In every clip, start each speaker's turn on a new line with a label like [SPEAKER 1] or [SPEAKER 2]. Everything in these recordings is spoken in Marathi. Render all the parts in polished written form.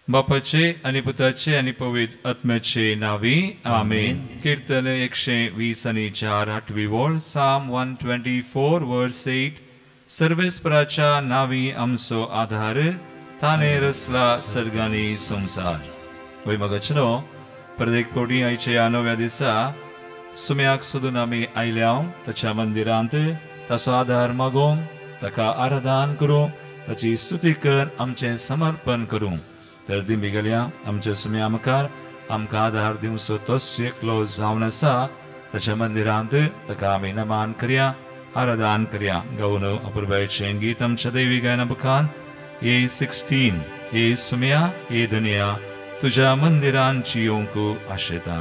[SPEAKER 1] बापाचे आणि पुताचे आणि पवित्र आत्म्याचे नावी आमेन. कीर्तन 120:4 8वी ओळ. Psalm 124 verse 8. सर्वेस्पराच्या नावी आमचो आधार, ताने रचला सर्गांनी संसार. वैमगचनो प्रत्येक कोटी आयचे या नव्या दिसा सुम्याक सोदून आमी आयल्या ताच्या मंदिरांत ताचो आधार मागूंक, ताका आराधन करूं, ताची स्तुती कर, आमचे समर्पण करूं. तर दिमी गेल्या आमच्या सुम्या मुखार आमकां आधार दिवचो तोच एकलो जावन आसा. ताच्या मंदिरांत ताका आमी नमान करया, आराधन करया. गावन अपुर्बायेचें गीत आमच्या दैवी गायना मुखार A16. हे सुम्या हे दुनिया तुझ्या मंदिरांची येवंक आशेता.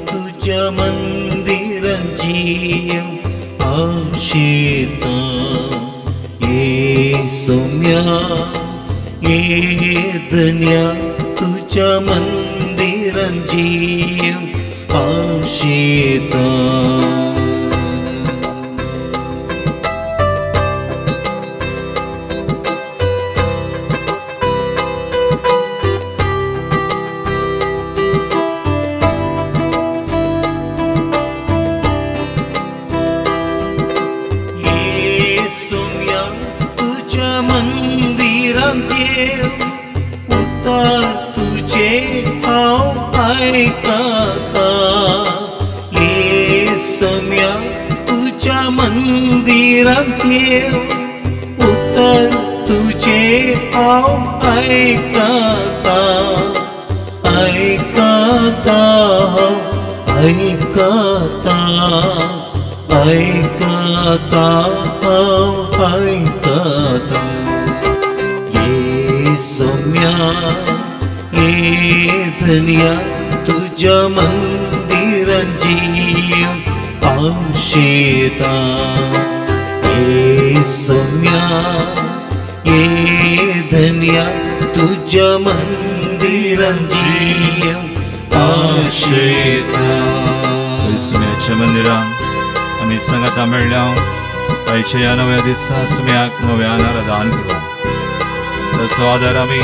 [SPEAKER 2] तुझ्या मंदिरांची आशेता. ये सौम्या ये धन्या तुझ्या मंदिरांची आशेता. उत्तर तुझे हांव आयकता, आयकता, आयकता, आयकता, आयकता. ये सौम्या ये धन्या तुझ्या मंदिरांची आशेता. ये सौम्या ये धन्या तुझ्या मंदिरांची आशेता.
[SPEAKER 1] सुम्याच्या मंदिरांत आमी संगता मेळ्ळ्या. आयच्या ह्या नव्या दिसा सुम्याक नव्यान आराधन करूं. तसो आदार आमी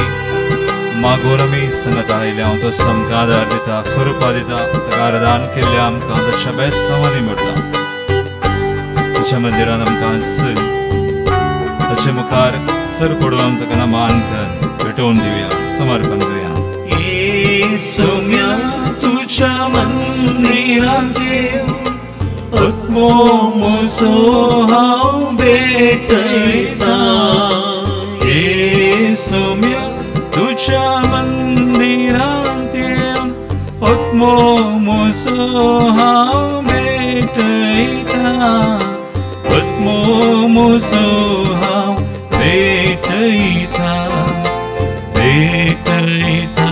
[SPEAKER 1] मागून आमी संगता आयल्या. तो आमकां आदार दिता, कृपा दिता. ताका आराधन केल्ल्या आमकां ताच्या बेसांवांनी मेळटा. ताच्या मंदिरांत आमकां सर, ताचे मुखार सर पडून ताका नमान कर, भेटोवन दिवया, समर्पण करुया.
[SPEAKER 2] ये सौम्या तुझ्या मंदिरांत आत्मो म्हजो हांव भेटयता.
[SPEAKER 1] ये सौम्या तुझ्या मंदिरांत आत्मो म्हजो हांव भेटयता. आत्मो म्हजो हांव भेटयता, भेटयता,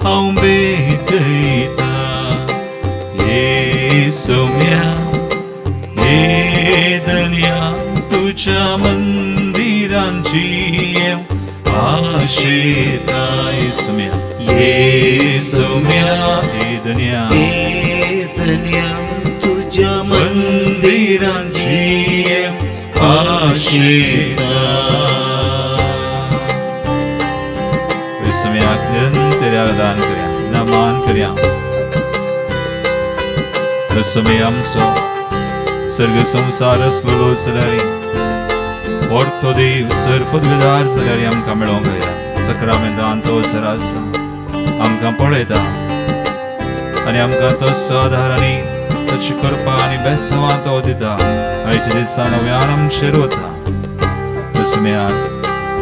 [SPEAKER 1] हांव भेटयता. ये सौम्या ये धन्या तुझ्या मंदिरांची आशेता. ये सौम्या ये सौम्या ये धन्या
[SPEAKER 2] ये धन्या तुझ्या मंदिरांची आशेता.
[SPEAKER 1] सुम्याक निरंतर आराधन करया, नमान करया. सुमे आमचो सर्ग संसार असलो जाल्यार व्हडतो देव सर पदवीदार जाल्यार आमकां मेळोंक जाय. सक्रामेंतांत तो सर आसा, आमकां पळयता आनी आमकां तसो आधार आनी ताची कृपा आनी बेसांवां तो दिता. आयच्या दिसा नव्यान आमचेर वता. सुम्याक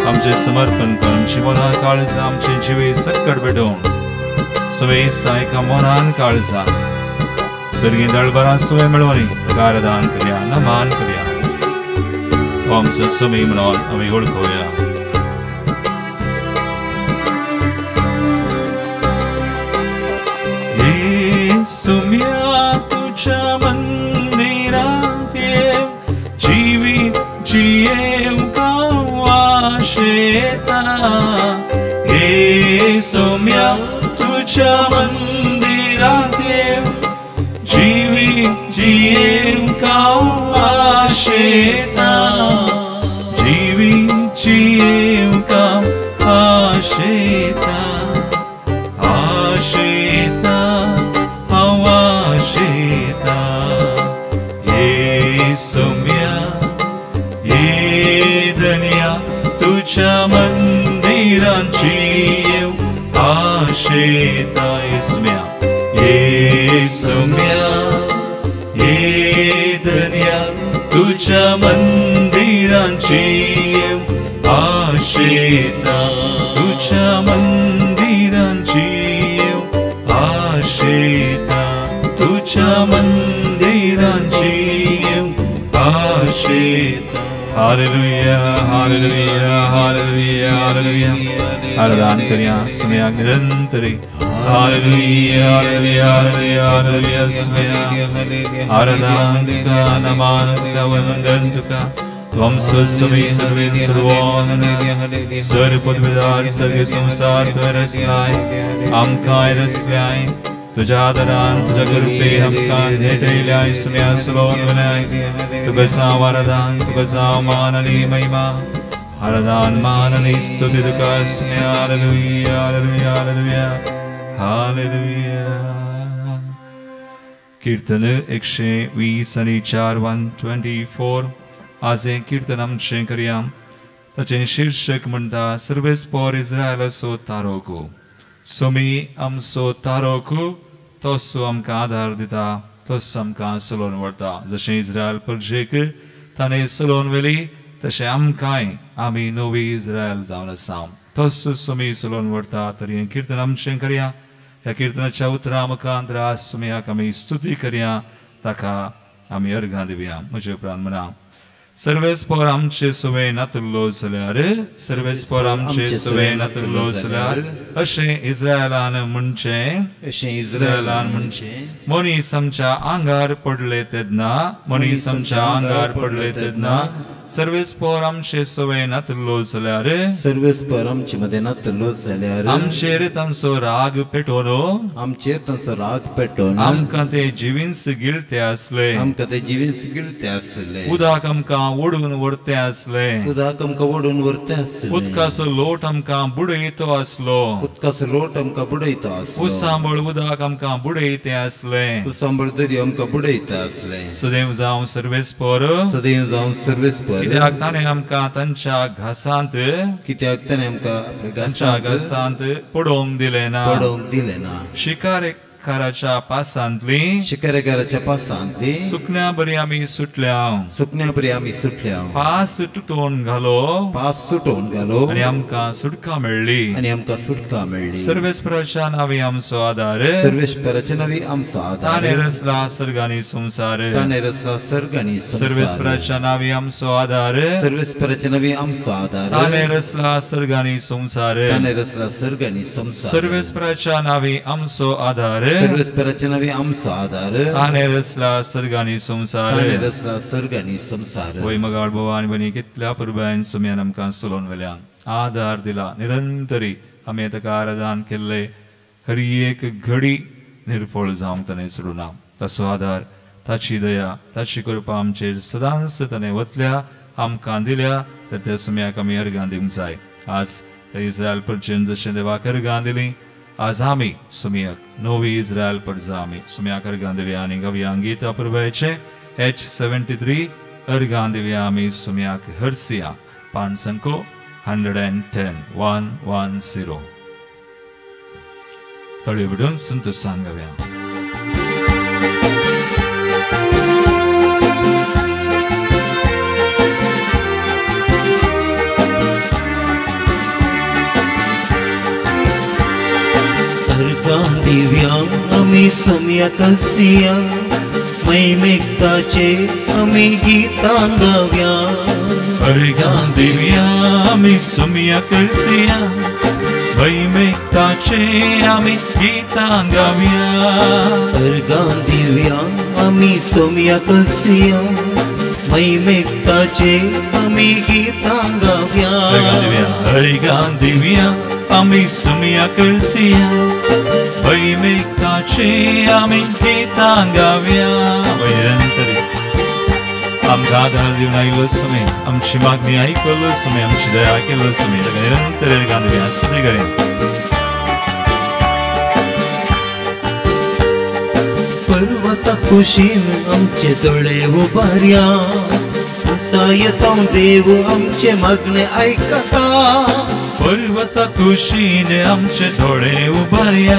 [SPEAKER 1] आमचे समर्पण कर आमची मनान काळजा आमचे जिवे सक्कड पेटोवन सुवे सायका मनान काळजा सर्गी दळबरा सुवे मेळोनी कारदान करया नमान करया तो आमचो सुमी म्हणून आमी ओळखूया येसुम्या तुझ्या मंदिरात येव जीवी जियेव शेता येसुम्या तुझ्या मंदिरात येव जीवी जियेव शेता जीवी जियेव शेता आशेता आवाशेता येसुम्या येदन्या तुझ्या मंदिरांची येव आशेता येसुम्या येसुम्या येदन्या तुझ्या मंदिरांची येव आशेता तुझ्या मंदिरांची येव आशेता तुझ्या मंदिरांची येव आशेता हालेलुया हालेलुया हालेलुया हालेलुया आराधना करिया स्मया निरंतरी हालेलुया हालेलुया हालेलुया हालेलुया स्मया आराधना तुका नमन तुका वंदन तुका त्वं स्वस्वमी सर्वेन सर्वोन सर्वपदविदार सगळे संसार तुवें रचलाय आमकांय रचल्याय तुझ्या आदरान तुझ्या कृपे आमकां भेटयल्याय स्मया सलोन वनाय तुका जावं आराधन तुका जावं मान आनी महिमा आराधन मान आनी स्तुती तुका स्मया हालेलुया हालेलुया हालेलुया हालेलुया कीर्तन 120 आणि 4 124 आज हे कीर्तन आमचें करया ताचें शीर्षक म्हणटा सर्वेस फॉर इस्रायल सो तारोकू सोमी आमचो तारोकू तोच आमकां आदार दिता तोच आमकां सलोन व्हरता जशें इस्रायल प्रजेक ताणें सलोन व्हेली तशें आमकांय आमी नवी इस्रायल जावन आसा तोच सोमी सलोन व्हरता तरी हें कीर्तन आमचें करया ह्या कीर्तनाच्या उतरां मुखांत रास सोमयाक आमी स्तुती करया ताका आमी अर्घां दिवया म्हजे उपरांत म्हणा सर्वेस फॉर आमचे सुवे नातुल्लो जाल्यार सर्वेस फॉर आमचे सुवे नातुल्लो जाल्यार अशें इस्रायलान म्हणचे मनीस आमच्या आंगार पडले तेन्ना मनीस आमच्या आंगार पडले तेन्ना सर्वेस फॉर आमचे सुवे नातुल्लो जाल्यार
[SPEAKER 2] सर्वेस फॉर आमचे मध्ये नातुल्लो जाल्यार
[SPEAKER 1] आमचेर तांचो राग पेटोवन
[SPEAKER 2] आमचेर तांचो राग पेटोवन
[SPEAKER 1] आमकां ते जिवींस गिळते आसले
[SPEAKER 2] आमकां ते जिवींस गिळते आसले
[SPEAKER 1] उदक आमकां ओडून व्हरते आसले
[SPEAKER 2] उदक आमकां ओडून व्हरते आसले
[SPEAKER 1] उदकाचो लोट आमकां बुडयतो आसलो
[SPEAKER 2] उदकाचो लोट आमकां बुडयतो आसलो
[SPEAKER 1] उसांबळ उदक आमकां बुडयते आसले
[SPEAKER 2] उसांबळ दर्या आमकां बुडयता आसले
[SPEAKER 1] सदैव जावं सर्वेस फॉर
[SPEAKER 2] सदैव जावं सर्वेस फॉर
[SPEAKER 1] कित्याक ताणें आमकां तांच्या घासांत
[SPEAKER 2] कित्याक ताणें आमकां
[SPEAKER 1] तांच्या घासांत पडोवंक दिलें ना
[SPEAKER 2] पडोवंक दिलें ना
[SPEAKER 1] शिकारेकाराच्या पासांतली
[SPEAKER 2] शिकारेकाराच्या पासांतली
[SPEAKER 1] सुकण्या बरी आमी सुटल्या
[SPEAKER 2] सुकण्या बरी आमी सुटल्या
[SPEAKER 1] पास तुटोवन घालो
[SPEAKER 2] पास सुटोवन घालो
[SPEAKER 1] आनी आमकां सुटका मेळ्ळी
[SPEAKER 2] आनी आमकां सुटका मेळ्ळी
[SPEAKER 1] सर्वेस्पराच्या नांवी आमचो आदार
[SPEAKER 2] सर्वेस्पराच्या नांवी आमचो आदार
[SPEAKER 1] ताणें रचला सर्ग आनी संवसार
[SPEAKER 2] ताणें रचला सर्ग आनी संवसार
[SPEAKER 1] सर्वेस्पराच्या नांवी आमचो आदार
[SPEAKER 2] सर्वेस्पराच्या नांवी आमचो आदार
[SPEAKER 1] ताणें रचला सर्ग आनी संवसार
[SPEAKER 2] ताणें रचला सर्ग आनी संवसार
[SPEAKER 1] सर्वेस्पराच्या नांवी आमचो आदार
[SPEAKER 2] सर्वेस्पराच्या नांवी आमचो आदार
[SPEAKER 1] ताणें रचला सर्ग आनी संवसार
[SPEAKER 2] ताणें रचला सर्ग आनी संवसार
[SPEAKER 1] वय मगाळ बोवा आनी बनी कितल्या पुरबायन सुमयान आमकां सोलोवन वेल्या आदार दिला निरंतरी आमी ताका आराधन केल्ले हर एक घडी निर्फळ जावंक ताणें सोडूना ताचो आदार ताची दया ताची कृपा आमचेर सदांच ताणें वतल्या आमकां दिल्या तर त्या सुमयाक आमी अर्घां दिवंक जाय आज त्या इस्रायल प्रजेन जशें देवाक अर्घां दिलीं आज आमी सुमयाक नवी इस्रायल प्रजा आमी सुमयाक अर्घां दिवया आनी गावया गीता पुरबायचे H73 अर्घां दिवया आमी सुमयाक हरसिया पान संको 110 110 तळी बिडून संतोषान गावया
[SPEAKER 2] आम्ही सम्यकस्या महिमेक्ताचे आम्ही गीतां गाव्या
[SPEAKER 1] अर्गां दिव्या आम्ही सम्यकस्या महिमेक्ताचे आम्ही गीतां गाव्या
[SPEAKER 2] अर्गां दिव्या आम्ही सम्यकस्या महिमेक्ताचे आम्ही गीतां गाव्या
[SPEAKER 1] अर्गां दिव्या आम्ही सम्यकस्या महिमेक्ताचे आम्ही गीतां गाव्या निरंतर आमकां आदार दिवन आयिल्लो समय आमची मागणी आयकल्लो समय आमची दया केल्लो समय निरंतर अर्गां दिव्या स्तुती करूया
[SPEAKER 2] पर्वता कुशीन आमचे दोळे उबार्या सायतां देव आमचे मागणे आयकता
[SPEAKER 1] पर्वता कुशीन आमचे दोळे उबार्या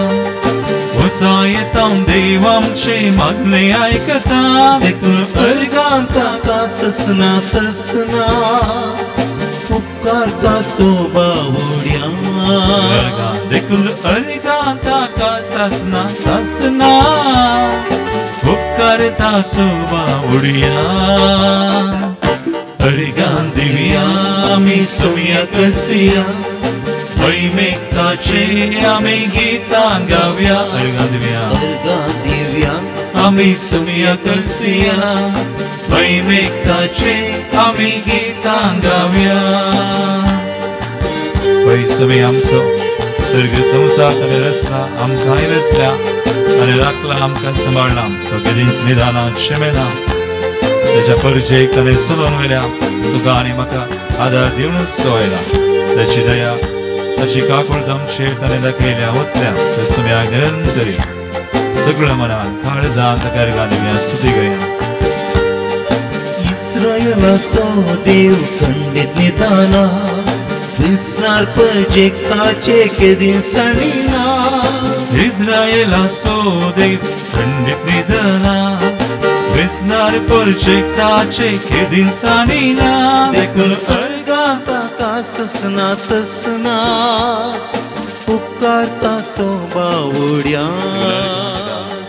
[SPEAKER 1] सायतां देव आमचे मागणे आयकता
[SPEAKER 2] देखून अर्गां ताका ससना ससना उपकारता सोबावड्या
[SPEAKER 1] देखून अर्गां ताका ससना ससना उपकारता सोबावड्या अर्गां दिव्या आम्ही सम्यकस्या महिमेक्ताचे आम्ही गीतां गाव्या अर्गां दिव्या आम्ही सम्यकस्या महिमेक्ताचे आम्ही गीतां गाव्या पै समय आमचो सर्ग संसार रचला आमकां रचल्या आनी राखला आमकां सांबाळला तो केदींच निदाना शेमेना त्याच्या परिचय ताणें चलोवन व्हेल्या तुका आनी म्हाका आदार दिवनूच तो आयला ताची दया ताची काकूळट आमचेर ताणें दाखयल्या वतल्या त्या सुम्याक निरंतरी सगळ्या मनान काळजान ताका अर्गां दिव्या स्तुती करूया
[SPEAKER 2] इस्रायेलाचो देव खंडीत निदाना विसणार परजेक्ताचे केदींच साणिना
[SPEAKER 1] इस्रायेलाचो देव खंडीत निदाना विसणार परजेक्ताचे केदींच साणिना
[SPEAKER 2] देखून अर्गां ताका ससना ससना उपकारता सोबावड्या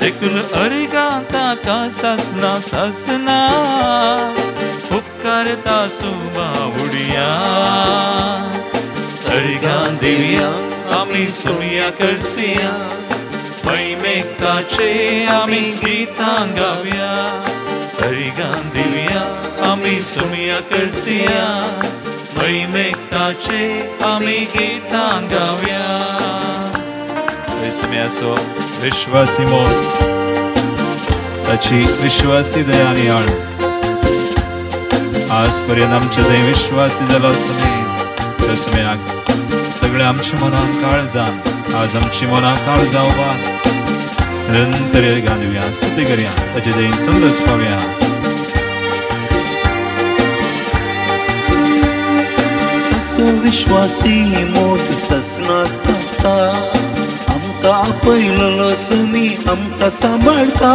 [SPEAKER 1] देखून अर्गां ताका ससना ससना उपकारता सोबावड्या अर्गां दिव्या आम्ही सम्यकस्या महिमेक्ताचे आम्ही गीतां गाव्या अर्गां दिव्या आम्ही सम्यकस्या महिमेक्ताचे आम्ही गीतां गाव्या समयाचो विश्वासी मोल ताची विश्वासी दया आनी आळ आज पर्यंत आमचे थंय विश्वासी जालो समय त्या समयाक सगळे आमच्या मनान काळजान आज आमची मनां काळजां उबार निरंतर अर्गां दिव्या स्तुती करूया ताचे थंय संदस पावया
[SPEAKER 2] विश्वासी मोत ससना करता आमकां आपयलो सुमी आमकां सांबाळता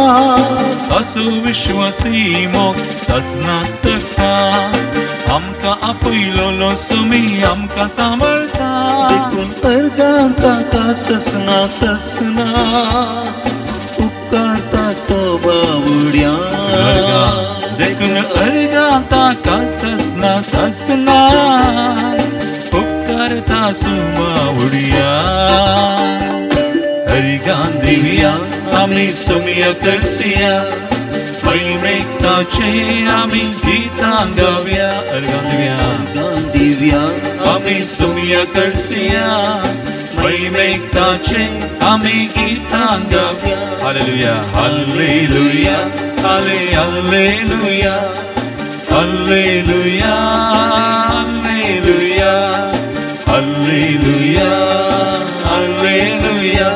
[SPEAKER 1] असो विश्वासी मोग ससना तका आमकां आपयलो सुमी आमकां सांबाळता
[SPEAKER 2] देखून अर्गां ताका ससना ससना उपकारता सोबावड्या
[SPEAKER 1] देखून अर्गां ताका ससना ससना उपकारता सोबावड्या अर्गां दिव्या आमी सम्यकस्या महिमेक्ताचे आमी गीतां गाव्या अर्गां दिव्या आमी सम्यकस्या महिमेक्ताचे आमी गीतां गाव्या हालेलुया हालेलुया हाले हालेलुया हालेलुया हालेलुया हालेलुया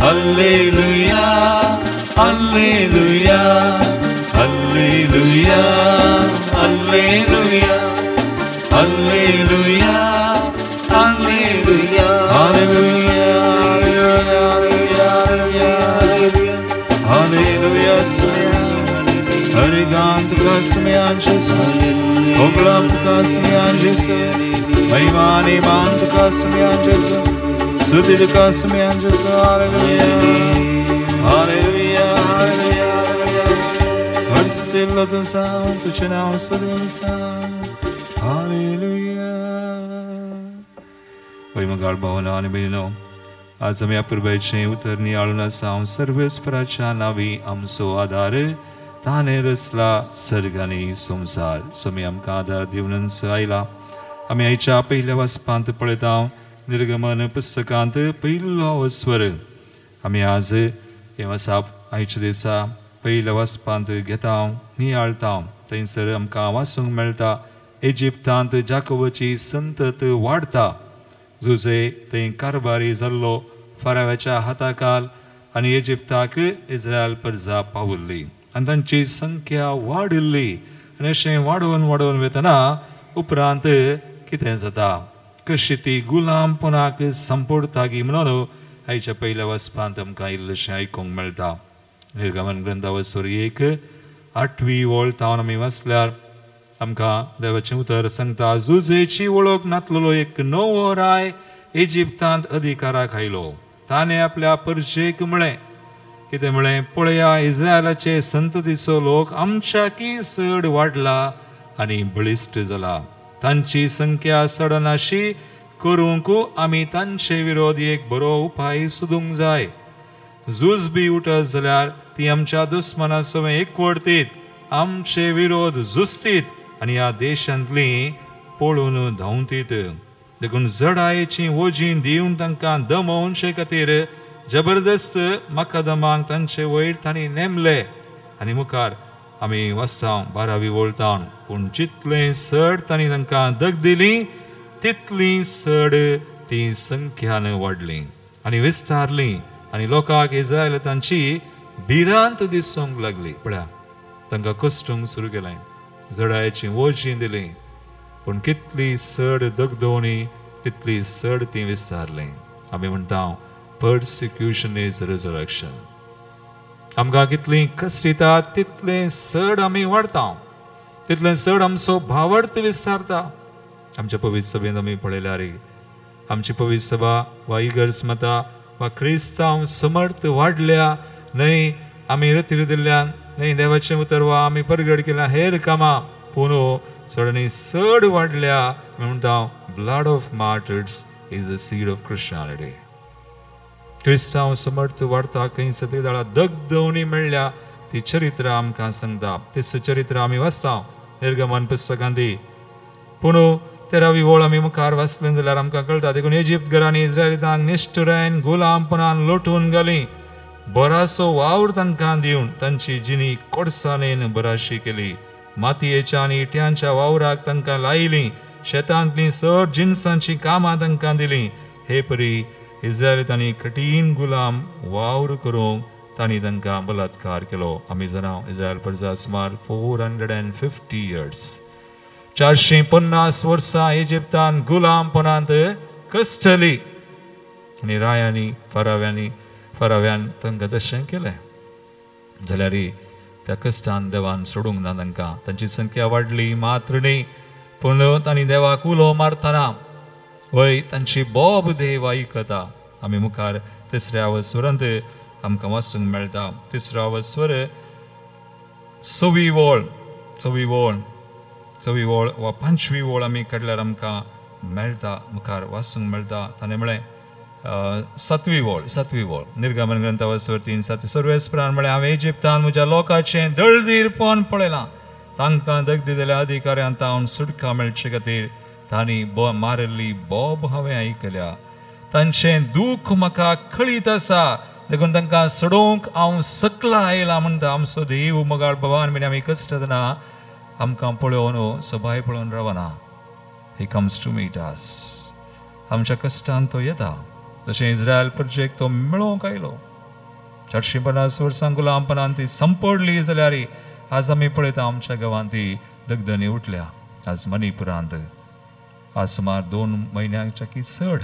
[SPEAKER 1] हालेलुया हालेलुया हालेलुया हालेलुया हालेलुया हालेलुया हालेलुया हालेलुया अर्गां तुका सम्यान जेसू ओगलां तुका सम्यान जेसू महिमा आनी मान तुका सम्यान जेसू स्तुति तुका सम्यान जेसू हालेलुया हालेलुया हालेलुया हर्षिल्लो तुझा तुझे नाव सदैवसा हालेलुया वैमगाळ भावना आणि बहिणीनो आज आम्ही अपूर्वाचे उतरणी आळून साव सर्वेस्पराच्या नावी आमचो आधार ताने रचला सर्गाने संसार सोमी आमकां आधार दिवनच आयला आम्ही आयच्या पहिल्या वाचपांत पळयता निर्गमन पुस्तकांत पयलो स्वर आम्ही आज हे वाचप आयच्या दिसा पहिल्या वाचपांत घेता नियाळता थंयसर आमकां वाचूंक मेळटा इजिप्तांत जाकोबाची संतत वाडता जुजे थंय कारबारी जाल्लो फाराव्याच्या हाताखाल आनी इजिप्ताक इस्रायल प्रजा पावल्ली आनी तांची संख्या वाडिल्ली आनी अशें वाडोवन वाडोवन वतना उपरांत कितें जाता कशी ती गुलामपणाक संपडटागी म्हणून आयच्या पहिल्या वाचपांत आमकां इल्लेशें आयकूंक मेळटा निर्गमन ग्रंथावसर 1:8 ओळ तावन आमी वाचल्यार आमकां देवाचें उतर सांगता जुजेची वळख नातलेलो एक नवो राय इजिप्तांत अधिकाराक आयलो ताणें आपल्या परजेक म्हळें कितें म्हळें पळया इस्रायलाचे संततीचो लोक आमच्याकी चड वाडला आनी बळिश्ट जाला तांची संख्या सडनाशी करूंक आमी तांचे विरोध एक बरो उपाय सोदूंक जाय झूज बी उठत जाल्यार ती आमच्या दुस्मना सवें एकवटतीत आमचे विरोध झुजतीत आनी ह्या देशांतलीं पळून धांवतीत देखून जडायेची वजीं दिवन तांकां दमोवचे खातीर जबरदस्त मकदमांक तांचे वयर तांणी नेमले आनी मुखार आमी वाचता 12वी वळतावन पूण जितलें चड तांणी तांकां दग दिली तितली चड ती संख्यान वाडली आनी विस्तारली आनी लोकांक इस्रायल तांची भिरांत दिसूंक लागली पळया तांकां कश्टूंक सुरू केलें जडायेची वजीं दिली पूण कितली चड दगदवणी तितली चड ती विस्तारली आमी म्हणटा persecution is resurrection आमकां कितली कश्ट येता तितलें चड आमी वाडटा तितलें चड आमचो भावार्थ विस्तारता आमच्या पवित्र सभेंत आमी पळयल्यार आमची पवित्र सभा वा इगर्ज मता वा क्रिस्तांव समर्थ वाडल्या न्हय आमी रतीर दिल्ल्यान न्हय देवाचें उतर वा आमी परगड केल्या हेर कामां पूण चड चड वाडल्या म्हणटा blood of martyrs is the seed of Christianity क्रिस्तांव समर्थ वाडता खंय सती दाळा दगदवणी मेळ्ळ्या ती चरित्र आमकां सांगता तें चरित्र आमी वाचता निर्गमन पुस्तकांत पूण 13वी ओळ आमी मुखार वाचलें जाल्यार आमकां कळटा देखून इजिप्त घरांनी इस्रायलितांक निश्ठुरायेन गुलामपणान लोटून घाली बरासो वावर तांकां दिवन तांची जिणी कोडसाणेन बराशी केली मातयेच्या आनी इट्यांच्या वावराक तांकां लायली शेतांतलीं चड जिन्सांची कामां तांकां दिलीं हे परी इस्रायलितांनी कठीण गुलाम वावर करूंक तांणी तांकां बलात्कार केलो आमी जाणा इस्रायल प्रजा सुमार 450 इयर्स 450 वर्सां इजिप्तान गुलामपणांत कश्टली आनी रायांनी फराव्यान तांकां तशें केलें जाल्यार त्या कश्टान देवान सोडूंक ना तांकां तांची संख्या वाडली मात्र न्ही पूण तांणी देवाक उलो मारतना वय तांची बोब देव आयकता आमी मुखार 3ऱ्या वस्वरांत आमकां वाचूंक मेळटा 3रो वस्वर 6वी ओळ वा 5वी ओळ आमी काडल्यार आमकां मेळटा मुखार वाचूंक मेळटा ताणें म्हळें 7वी ओळ निर्गमन ग्रंथावसर 3:7 सर्वेस्परान म्हळें हांवें इजिप्तान म्हज्या लोकांचें दळदीरपण पळयलां तांकां दग दिलेल्या अधिकाऱ्यांत हांव सुटका मेळचे खातीर तांणी मारिल्ली बोब हांवें आयकल्या तांचें दूख म्हाका कळीत आसा देखून तांकां सोडोवंक हांव सकला आयला म्हणटा आमचो देव मोगाळ भगवान म्हण आमी कश्ट ना आमकां पळोवन सबाय पळोवन Ravana he comes to meet us आमच्या कश्टान तो येता जशें इस्रायल प्रजेक तो मेळोवंक आयलो 450 वर्सां गुलामपणान ती संपडली जाल्यार आज आमी पळयता आमच्या गांवांत ती दगदणी उठल्या आज मणिपुरांत आज सुमार 2 म्हयन्यांच्या की चड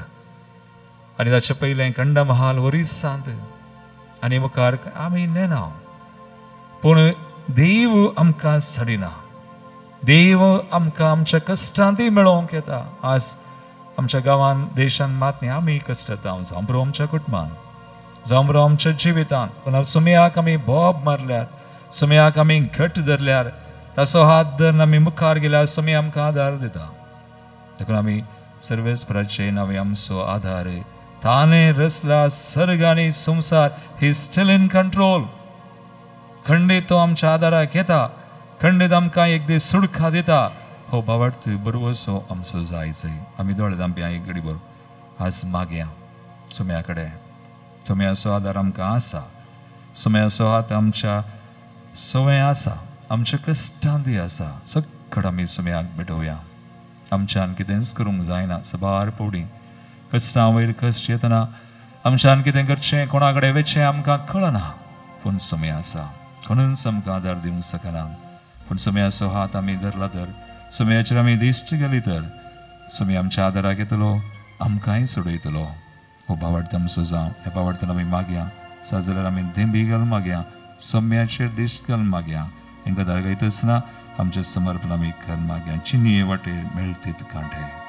[SPEAKER 1] आनी ताचे पयलें कंडमहाल ओरिसांत आनी मुखार आमी नेना पूण देव आमकां सडिना देव आमकां आमच्या कश्टांतय मेळोवंक येता आज आमच्या गांवांत देशांत मात न्ही आमी कश्ट येता जावं आमच्या कुटुंबान जावं आमच्या जिवितांत पूण सुमयाक आमी बोब मारल्यार सुमयाक आमी घट धरल्यार ताचो हात धरून आमी मुखार गेल्यार सुमी आमकां आदार दिता देखून आमी सर्वेस्पराचे नांवे आमचो आधार ताणें रचला सर्ग आनी संवसार ही स्टील इन कंट्रोल खंडीत तो आमच्या आदाराक येता खंडीत आमकां एक दीस सुडका दिता हो बाबत बरोवसो आमचो जायचो आमी दोळे धांप्या एक घडी बरो आज मागया सुम्या कडेन सुम्याचो आदार आमकां आसा सुम्याचो हात आमच्या सवय आसा आमच्या कश्टांतय आसा सगळं आमी सुम्याक भेटोवया आमच्यान कितेंच करूंक जायना सबार पोवडी कश्टां वयर कश्ट येतना आमच्यान कितें करचें कोणा कडेन वेचें आमकां कळना पूण सुम्या आसा कोणूच आमकां आदार दिवंक शकना पूण सुम्याचो हात आमी धरला तर सुम्याचेर आमी दिश्टी गेली तर सुमी आमच्या आदाराक येतलो आमकांय सोडयतलो हो भावार्थ आमचो जावं ह्या भावार्थान आमी मागया जाल्यार आमी धेंबी घाल मागया सोम्याचेर दिश्ट घाल मागया हेंकां दारगायत आसतना आमचें समर्पण आमी घाल मागया चिनी वाटेर मेळटीत कांठे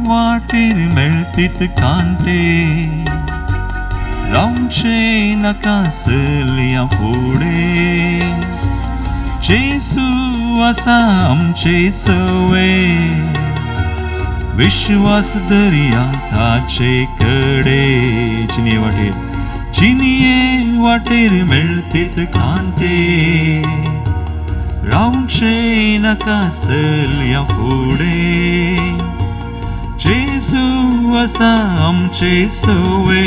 [SPEAKER 3] वाटेर मेळतीत कांटे रावचे नाका सलया फुडे जेसू आसा आमचे सवे विश्वास दर्या ताचे कडे चिनिये वाटेर मेळतीत कांटे रावचे नाका सलया फुडे जेसू आसा आमचे सवे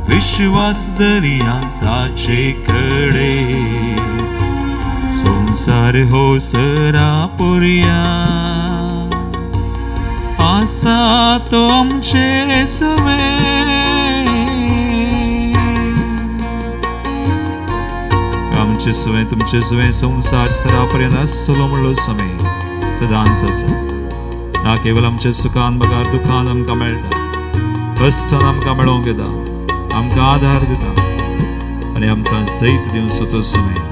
[SPEAKER 3] विश्वास दर्या ताचे कडे संसार हो सरा पुरया आसा तो आमचे सवे आमचे सवे तुमचे सवे संसार सरा पर्यंत आसतलो म्हणलो समय सदांच आसा ना केवल आमच्या सुखान बगार दुखान आमकां मेळटा कश्टान आमकां मेळोवंक येता आमकां आधार दिता आनी आमकां जैत दिवचो तो समय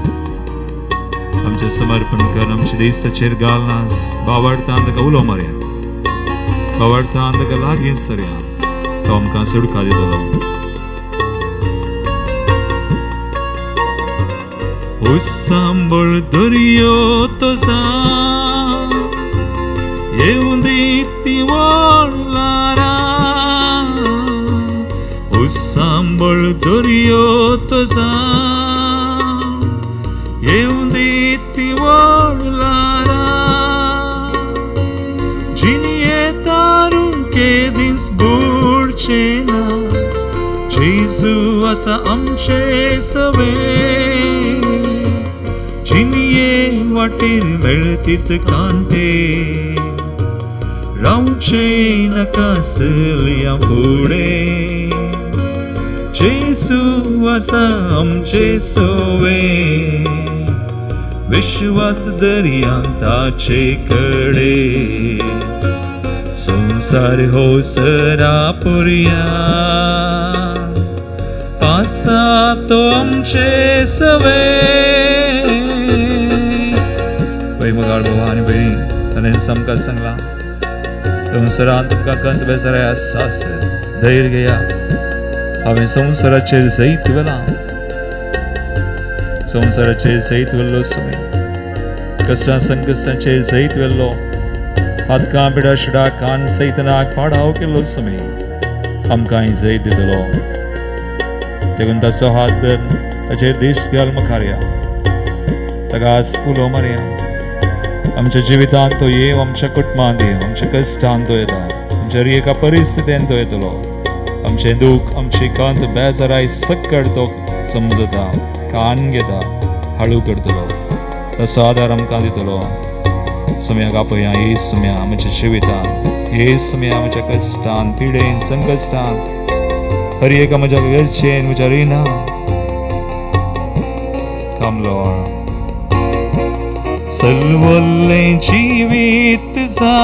[SPEAKER 3] आमचें समर्पण कर आमच्या देशाचेर घालनास बावडतान ताका उलो मारया बावडतान ताका लागीं सरया तो आमकां सुडका दितलो सांबळ दर्यो तो येऊन ती वळलारा सांबळ दर्यो तुझा येऊन ती वळलारा जिनिये तारून केदीस बुडचे ना जेजू आसा आमचे सवे जिनिये वाटेर मेळतीत कांटे रावचे नाका सलया फुडे जेसू आसा आमचे सवे विश्वास दर्या ताचे कडे संसार हो सरा पुरया आसा तो आमचे सवे मगाळ भवानी बहिणी ताणें समका सांगला संसारांत तुमकां कंत बेजाराय आसास धैर्य घेया हांवें संवसाराचेर जैत वेलां संवसाराचेर जैत वेल्लो समय कश्टां संकश्टांचेर जैत वेल्लो हातकां पिडा शिडा कान सैतनाक पाडाव केल्लो समय आमकांय जैत दितलो देखून ताचो हात धर ताचेर दिश्ट घाल मुखारया ताका उलो मारया आमच्या जिवितांत तो येव आमच्या कुटुंबांत येव आमच्या कश्टांत तो येता आमच्या एका परिस्थितींत तो येतलो आमचे दुख आमची कांत बेजाराय सकट तो समजता कान घेता हळू करतलो तसो आदार आमकां दितलो सम्याक आपया हे सम्या आमच्या जिवितांत हे सम्या आमच्या कश्टांत पिडेन संकश्टांत हर एका म्हज्या गरजेन म्हज्या रिणांत काम लॉर्ड सलवल्ले जीवित जा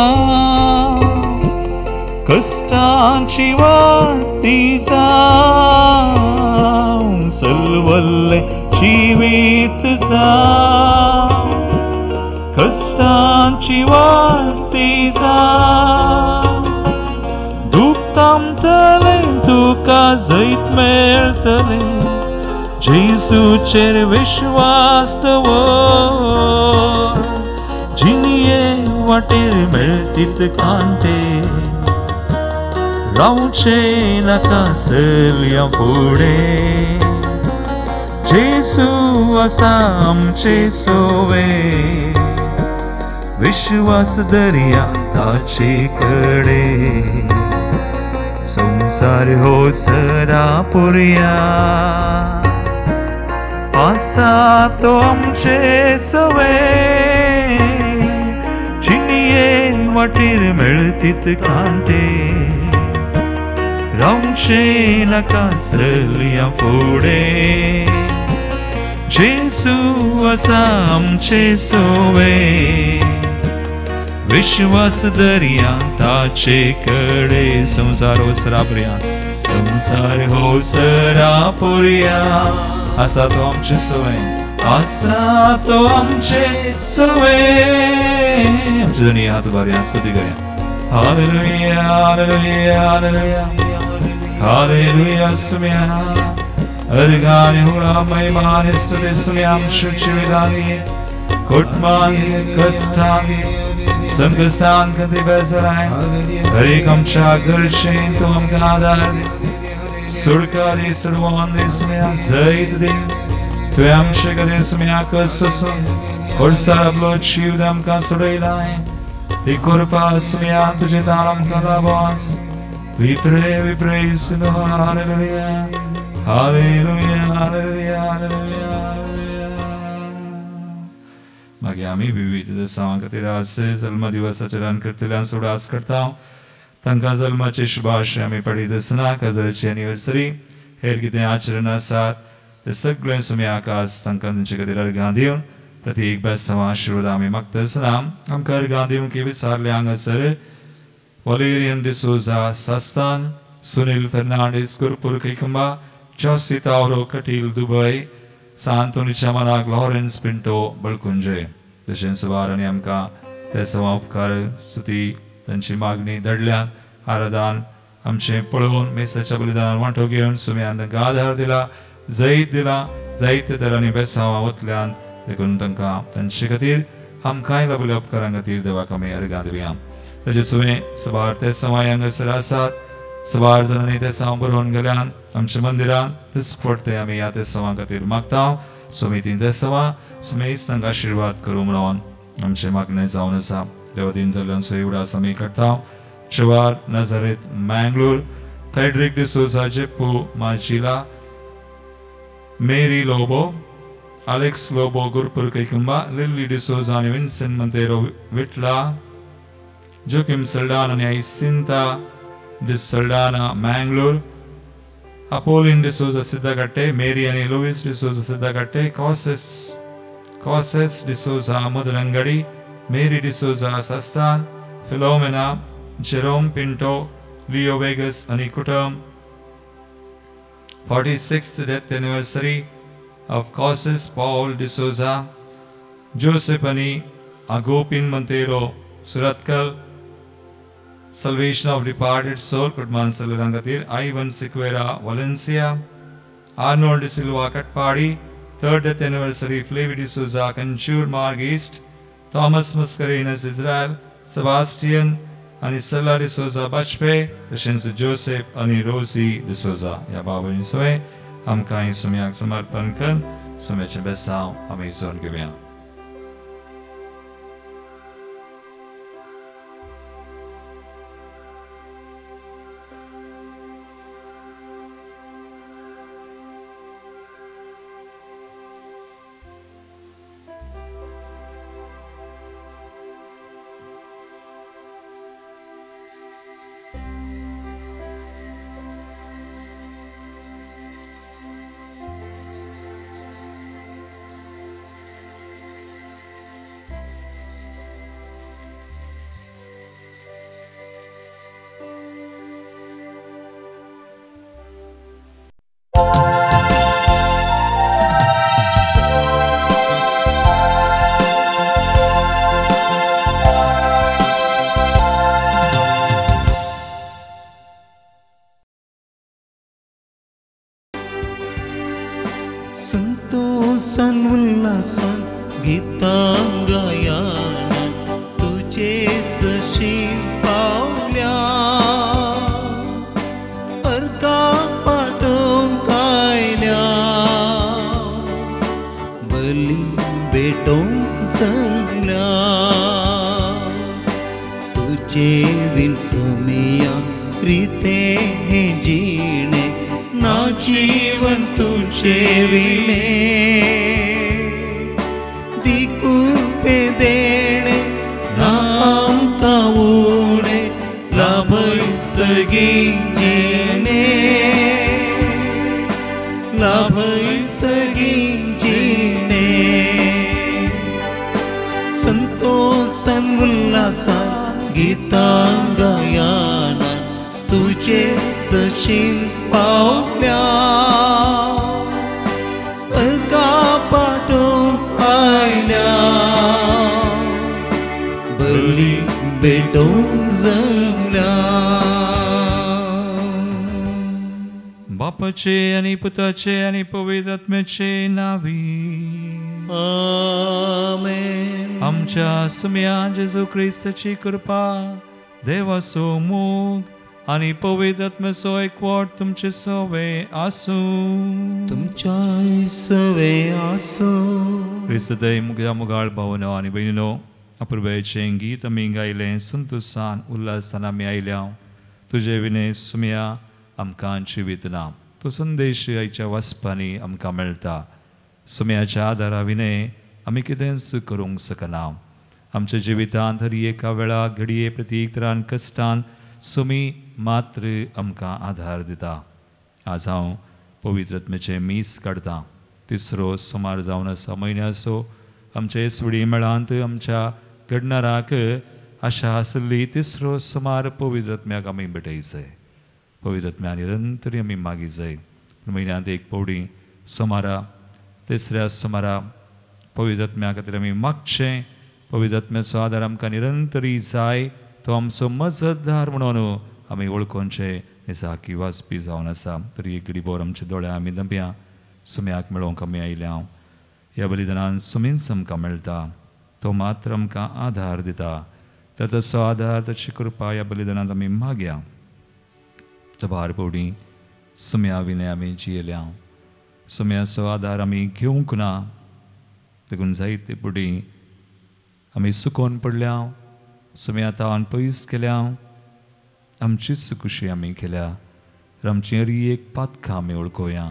[SPEAKER 3] कष्टांची वाटी जा सलवल्ले जीवित जा कष्टांची वाटी जा दुखतामतले तुका जैत मेळतले जेसूचेर विश्वास दवर जिनिये वाटेर मेळतीत कांटे रावचे नाका सल्या फुडें जेसू आसा आमचे सोवे विश्वास दर्या ताचे कडे संसार हो सरा पुरया आसा तो आमचे सवे चिनिये वाटेर मेळतीत कांटे रावचे नाका सल्या फुडें जेसू आसा आमचे सोवे विश्वास दर्या ताचे कडे संसार हो सरा पुरया संसार हो सरा पुरया आसा तो आमचे सोवे आसा तो आमचे सोवे आमचे दोन्ही हात बरे स्तुती करूया हालेलुया हालेलुया हालेलुया हालेलुया सुम्या अर्गाने हुरा महिमाने स्तुती सुम्या शुचिविदानी कुटमानी कष्टानी संकष्टान कधी बेसराय हरे कमचा गरजेन तो आमका आधार दे सुडकारी सुडवान दे सुम्या जैत दे तुवें आमचे कधी सुम्या कससून कोर्सार आपलो जीव आमकां सोडयलाय ती कृपा सुम्या तुजे दान आमकां लाभस We praise the Lord, hallelujah, hallelujah, hallelujah, hallelujah, hallelujah. मागे आम्ही विविध दिवसां खातीर आज जल्म दिवसाचे रान करतल्यान सुडास करता तांकां जल्माचे शुभाशय आमी पळयत आसतना काजराची एनिवर्सरी हेर कितें आचरण आसात ते सगळे सुमी आकाश तांकां तांचे खातीर अर्घां दिवन प्रति एक बेस्तांव आशिर्वाद आमी मागता आसतना आमकां अर्घां दिवंक विचारले हांगासर Valerian de Souza Sastan, Sunil Fernandes Gurpur Kaikamba, Josie Tauro Katil Dubai, Santoni Chamanak Lawrence Pinto Balkunje. Deshen Savarani Amka, Tesama Upkar Suti, Tanchi Magni Dadlian, Aradan, Amche Polon, Mesa Chabalidan, Wantogian, Sumian, the Gadar Dila, Zaid Dila, Zaid Terani Besama Utland, the Kuntanka, Tanchikatir, Amkai Labulab Karangatir, the Wakame Argadiviam. Rajaswe, Sabar Tesamayanga Sarasat, Sabar Zananita Sambaron Galan, Amchamandiran, the sport the Amiate Samakatir Makta, Sumitin Tesama, Smace and Ashirvat Kurumron, Amchemagne Zaunasa, Devadin Zalan Suura Sami Karta, Chavar Nazareth Manglur, Frederick de Souza Jepu Machila, Mary Lobo, Alex Lobo Gurpur Kaikumba, Lily de Souza Vincent Montero Vitla, Joachim Saldana and Jacinta de Saldana Manglur, Apollin de Souza Siddagate, Mary and Louis de Souza Siddagate, Cosses de Souza Madalangadi, Mary de Souza Sastan, Philomena, Jerome Pinto, Leo Vegas Anikutam, 46th death anniversary of Cosses Paul de Souza, Joseph Ani, Agopin Montero, Suratkal, Salvation of Departed Soul, Kudman Salarangatir, Ivan Sequeira, Valencia, Arnold de Silva Katpadi, 3rd death anniversary, Flavie de Souza, Kanchur Marg East, Thomas Mascarenas, Israel, Sebastian, Anisella de Souza Bachpe, Rashens Joseph, Ani Rosie de Souza. Ya Baba Niswe, Amkai Sumyak Samarpankan, Sumech Besau, Amazon Givian.
[SPEAKER 2] संतोषान उल्हासान गीतां गायानान तुझे जशी पावल्या अर्का पाठोवंक आयल्या बली भेटोवंक जमल्या तुझे विण समिया रिते हे जिणे ना जीवन तुझे विणे दिकुर्पे देणे ना आमकां उणे लाभय सगळीं जिणे लाभय सगळीं जिणे संतोषान उल्हासान गीतां गायानान तुझे सशीन पावल्या अर्का पाठोवंक आयल्या बली भेटोवंक जमल्या
[SPEAKER 1] बापाचे आणि पुताचे आणि पवित्र आत्म्याचे नावी
[SPEAKER 2] आमेन.
[SPEAKER 1] आमच्या सुम्या जेजू ख्रिस्ताची कृपा देवाचो मोग आणि पवित्र आत्म्याचो एकवट तुमचे सवे आसू
[SPEAKER 2] तुमच्या सवे आसो.
[SPEAKER 1] क्रिस्तदय मुगा मुगाळ भावनो आणि बहिणीनो अपूर्वेचे गीत आमी गायलें संतोषान उल्हासान आमी आयल्या तुजे विने सुम्या आमकां जिवितना तो संदेश आयच्या वाचपांनी आमकां मेळटा. सुम्याच्या आदारा विने आमी कितेंच करूंक शकना. आमच्या जिवितांत हर एका वेळा घडये प्रत्येक तरान कश्टान सुमी मात्र आमकां आधार दिता. आज हांव पवित्र आत्म्याचें मीस काडटां. तिसरो सुमार जावन आसा म्हयन्याचो आमच्या येसवडी मेळांत आमच्या घडणाराक आशा आसली तिसरो सुमार पवित्र आत्म्याक आमी भेटयचय. पवित्र आत्म्या निरंतर आमी मागी जाय. म्हयन्यांत एक पवडी सुमारा तिसऱ्या सुमारा पवित्र आत्म्या खातीर आमी मागचें. पवित्र आत्म्याचो आदार आमकां निरंतरी जाय. तो आमचो मजतदार म्हणून आमी वळखोवचे निसाकी वाचपी जावन आसा. तरी एक घडी भर आमच्या दोळ्या आमी दंप्या सुम्याक मेळोवंक आमी आयल्या. ह्या बलिदानान सुमीच आमकां मेळटा. तो मात्र आमकां आधार दिता. तर तसो आधार ताची कृपा ह्या बलिदानांत आमी मागया. जबार पवडी सुम्या विने आमी जियेल्या. सुम्याचो आदार आमी घेवंक ना. देखून जायते पुडी आमी सुकोवन पडल्या. सुम्या तावन पयस केल्या. आमचीच खुशी आमी केल्या. आमची हरी एक पातकां आमी वळखोया.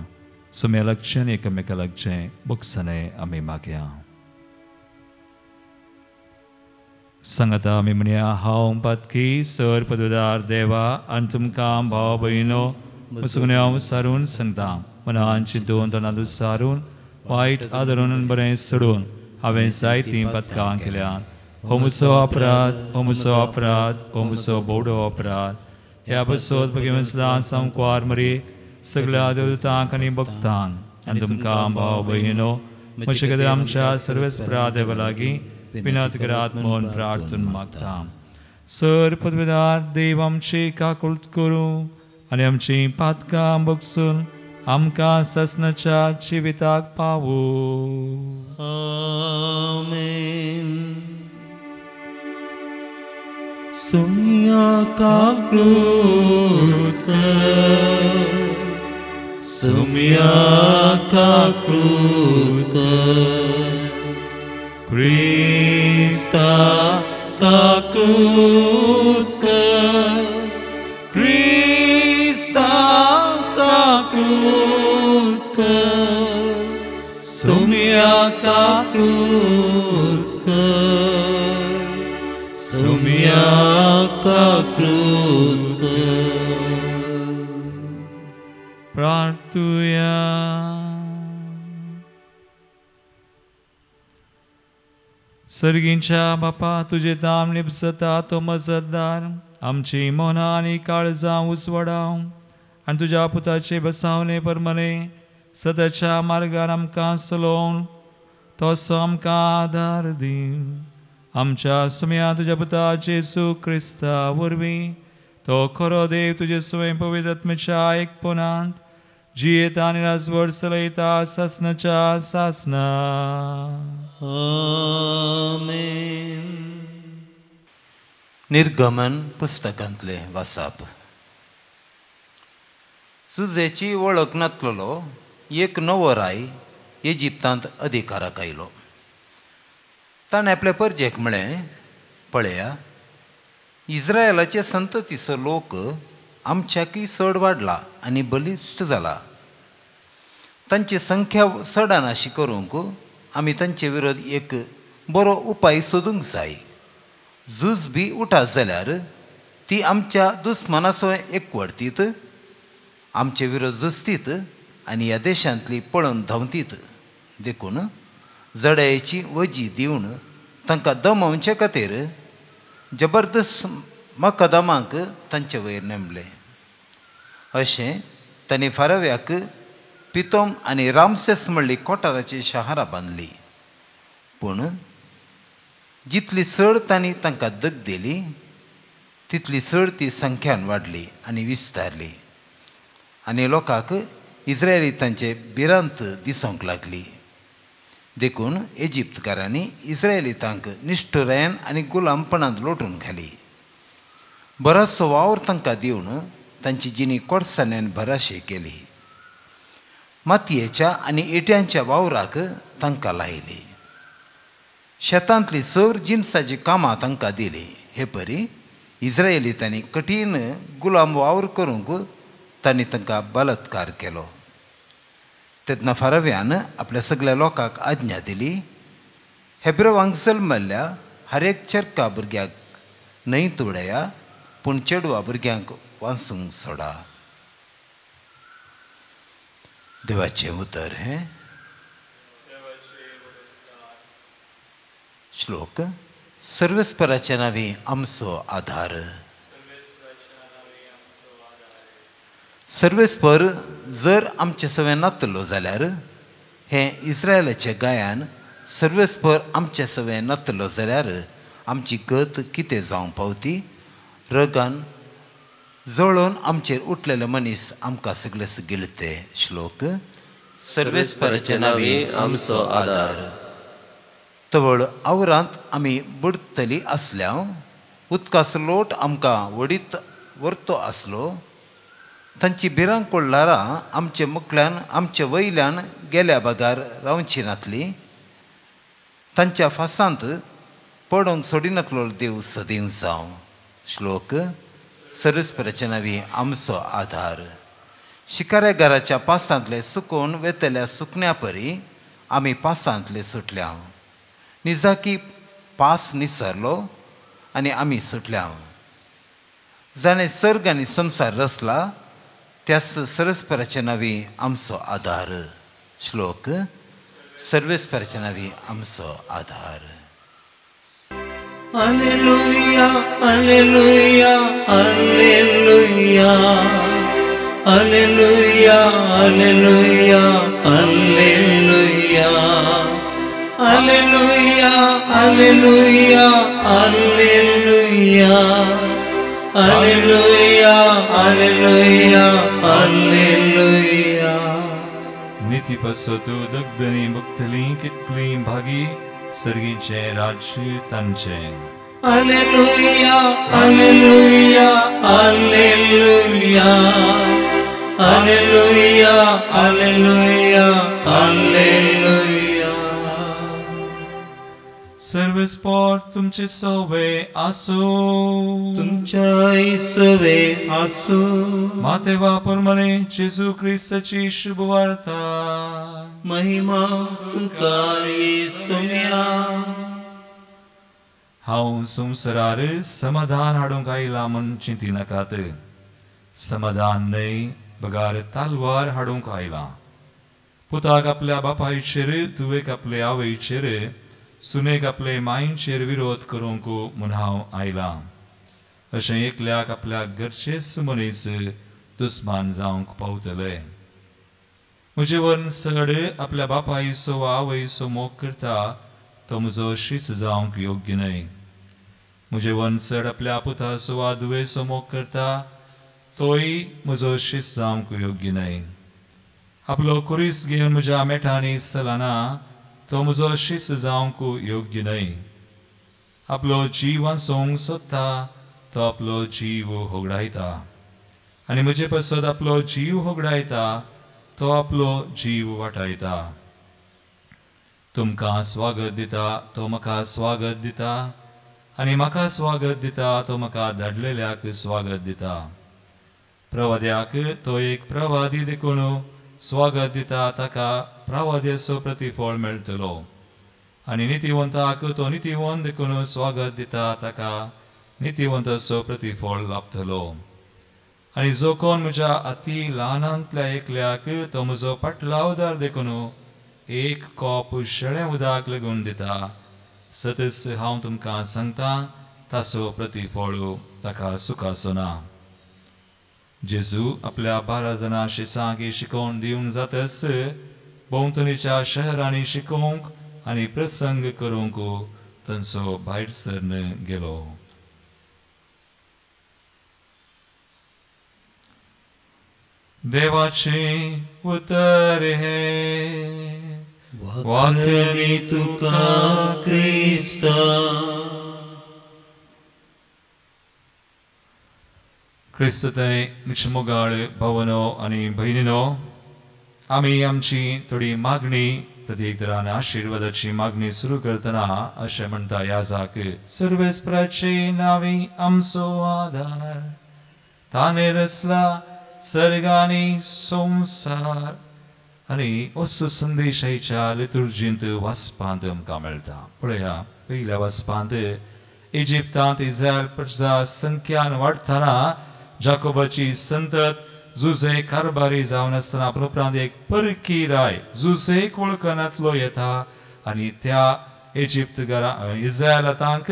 [SPEAKER 1] सुम्या लागचें आनी एकामेका लागचें बोगसणे आमी मागया. सांगाता आमी म्हणया हांव पातकी सर पदवेदार देवा आनी तुमकां भाव भयणो सुगण्या सारून सांगता. मनान चिंतून तोंडांत सारून वायट आदरून बरें सोडून हांवें जायतीं पथकां केल्यात. हो म्हजो अपराध, हो म्हजो अपराध, हो म्हजो बोवडो अपराध. ह्या बसोत भगिवन सदां सांकवार मरी सगळ्या देवतांक आनी भक्तांक आनी तुमकां भाव भयणो म्हजे खातीर आमच्या सर्वेस्परा देवा लागीं विनत करात म्हणून प्रार्थना मागता. सर पदवेदार देव आमची काकूळट करूं आनी आमची पातकां बगसून आमकां ससनाच्या जिविताक पावूं.
[SPEAKER 2] आमेन. सुम्या काकूळट कर, सुम्या काकूळट कर. Krista काकूळट कर, Krista काकूळट कर. सुम्या काकूळट कर, सुम्या काकूळट कर.
[SPEAKER 1] प्रार्थुया. सर्गींच्या बापा तुझे दाम निपसता तो मजतदार आमची मोना आनी काळजां उसवडाव आनी तुज्या पुताचे बसावणे परमने सदाच्या मार्गार आमकां चलोवन तोसो आमकां आदार दी. आमच्या सुम्या तुज्या पुता जेसू क्रिस्ता वरवीं तो खरो देव तुजे स्वयं पवित्र आत्म्याच्या एकपणांत जियेता आनी राजवट चलयता सासनाच्या सासना.
[SPEAKER 2] आमेन. निर्गमन पुस्तकांतले वाचप. सुजेची वळख नासलेलो एक नवो राय इजिप्तांत अधिकाराक आयलो. ताणें आपल्या परजेक म्हळें, पळया, इस्रायलाचे संततीचो लोक आमच्याकी चड वाडला आनी बलिश्ट जाला. तांची संख्या चडानाशी करूंक आमी तांचे विरोध एक बरो उपाय सोदूंक जाय. झूज बी उठात जाल्यार ती आमच्या दुस्मानाचो एकवटतीत, आमचे विरोध झुजतीत आनी ह्या देशांतली पळोवन धांवतीत. देखून जड्याची वजी दिवन तांकां दमोवचे खातीर जबरदस्त मकदमांक तांचे वयर नेमले. अशें तांणी फाराव्याक पितोम आनी रामसेस म्हणली कोठाराची शारां बांदली. पूण जितली चड तांणी तांकां दग दिली तितली चड ती संख्यान वाडली आनी विस्तारली. आनी लोकांक इस्रायली तांचे भिरांत दिसूंक लागली. देखून इजिप्तकारांनी इस्रायलितांक निश्ठुरायेन आनी गुलामपणांत लोटून घाली. बरोचसो वावर तांकां दिवन तांची जिणी कोडसाण्यान भराशे केली. मातयेच्या आनी इट्यांच्या वावराक तांकां लायली. शेतांतली सर जिन्साची कामां तांकां दिली. हे परी इस्रायलितांनी कठीण गुलाम वावर करूंक तांणी तांकां बलात्कार केलो. तेन्ना फाराव्यान आपल्या सगळ्या लोकांक आज्ञा दिली, हेब्रोवांक जल्मल्ल्या हर एक चरका भुरग्याक न्हंयत उडया, पूण चेडवा भुरग्यांक वाचूंक सोडा. देवाचें उतर हें. श्लोक. सर्वेस्पराच्या नांवी आमचो आधार. सर्वेस्पर जर आमचे सवें नातलो जाल्यार, हें इस्रायलाच्या गायान सर्वेस्पर आमचे सवें नातलो जाल्यार आमची गत कितें जावं पावती. रगान जळोवन आमचेर उठलेले मनीस आमकां सगळेच गिळते. श्लोक.
[SPEAKER 4] सर्वेस्पराच्या नांवी आमचो आधार.
[SPEAKER 2] तवळ आवरांत आमी बुडतली आसल्या, उदकाचो लोट आमकां वडीत व्हरतो आसलो, तांची भिरांकोळ्ळारां आमचे मुखल्यान आमचे वयल्यान गेल्या भागार रावची नासली. तांच्या फासांत पडोवंक सोडिनासलो देव सदैव जावं. श्लोक. सर्वेस्पराच्या नांवी आमचो आधार. शिकारेगाराच्या पासांतले सुकोवन वेतल्या सुकण्या परी आमी पासांतले सुटल्या. निजाकी पास निसरलो आनी आमी सुटल्या. जाणें सर्ग आनी संवसार रचला, त्यास सर्वेस्पराच्या नांवी आमचो आधार. श्लोक. सर्वेस्पराच्या नांवी आमचो आधार.
[SPEAKER 5] Alleluia, alleluia, alleluia. Alleluia, alleluia, alleluia. Alleluia, alleluia, alleluia. Alleluia, alleluia, alleluia.
[SPEAKER 1] नीती पसतू दग्धनी मुक्तली कितली भागी सर्गीचे राज्य तांचे.
[SPEAKER 5] Alleluia, alleluia, alleluia. Alleluia, alleluia, alleluia.
[SPEAKER 1] सर्वेस्पर तुमचे सोवे आसो.
[SPEAKER 5] तुमच्या सवे आसो.
[SPEAKER 1] मातेवा परमने जेजू ख्रिस्ताची शुभ वार्ता.
[SPEAKER 5] महिमा तुका येसुया.
[SPEAKER 1] हांव संवसारार समाधान हाडूंक आयला म्हूण चिंती नाकात. समाधान न्हय, बगार तालवार हाडूंक आयला. पुताक आपल्या बापायचेर, तुवेक आपले आवयचेर, सुनेक आपले मायेचेर विरोध करूंक म्हूण हांव आयला. अशें एकल्याक आपल्या घरचेच मनीस दुस्मान जावंक पावतले. म्हजे वंसड आपल्या बापायचो वा आवयचो मोग करता तो म्हजो शीच जावंक योग्य न्हय. म्हजे वंसड आपल्या पुताचो वा धुवेचो मोग करता तोय म्हजो शीच जावंक योग्य न्हय. आपलो कुरीस घेवन म्हज्या मेठांनी सलाना तो म्हजो शिस जावंक योग्य न्हय. आपलो जीव वाचोवंक सोदता तो आपलो जीव होगडायता आनी म्हजे पासत आपलो जीव होगडायता तो आपलो जीव वाटायता. तुमकां स्वागत दिता तो म्हाका स्वागत दिता आनी म्हाका स्वागत दिता तो म्हाका धाडलेल्याक स्वागत दिता. प्रवाद्याक तो एक प्रवादी देखून स्वागत दिता ताका प्रवाद्याचो प्रतिफळ मेळटलो आनी नितिवंताक तो नितिवंत देखून स्वागत दिता ताका नितिवंताचो प्रतिफळ लाभतलो. आनी जो कोण म्हज्या अति ल्हानांतल्या एकल्याक तो म्हजो पाटलावदार देखून एक कॉप शेळें उदक लेगून दिता. सतस हांव तुमकां सांगता ताचो प्रतिफळ ताका सुखाचो ना. जेजू आपल्या 12 जाणां शिसांक शिकोवन दिवंक जातस भोंवतणीच्या शहरांनी शिकोवंक आनी प्रसंग करूंक तांचो भायर सरून गेलो. देवाचे उतर हे
[SPEAKER 5] वाकणी तुका क्रिस्ता.
[SPEAKER 1] क्रिस्तताय मिचमोगाळ भावनो आनी भयणीनो, आमी आमची थोडी मागणी प्रत्येक तरान आशिर्वादाची मागणी सुरू करतना अशें म्हणटा याजाक, सर्वेस्पराचे नांवे आमचो आदार, ताणे रचला सर्गानी संसार. आनी असो संदेशाच्या लितुर्जींत वाचपांत आमकां मेळटा. पळया, पयल्या वाचपांत इजिप्तांत इस्रायल प्रजा संख्यान वाडतना जाकोबाची संतत जुसे कारबारी जावन आसतना उपरांत एक परकी राय जुसेक वळखनातलो येता आनी त्या इजिप्त इस्रायलांक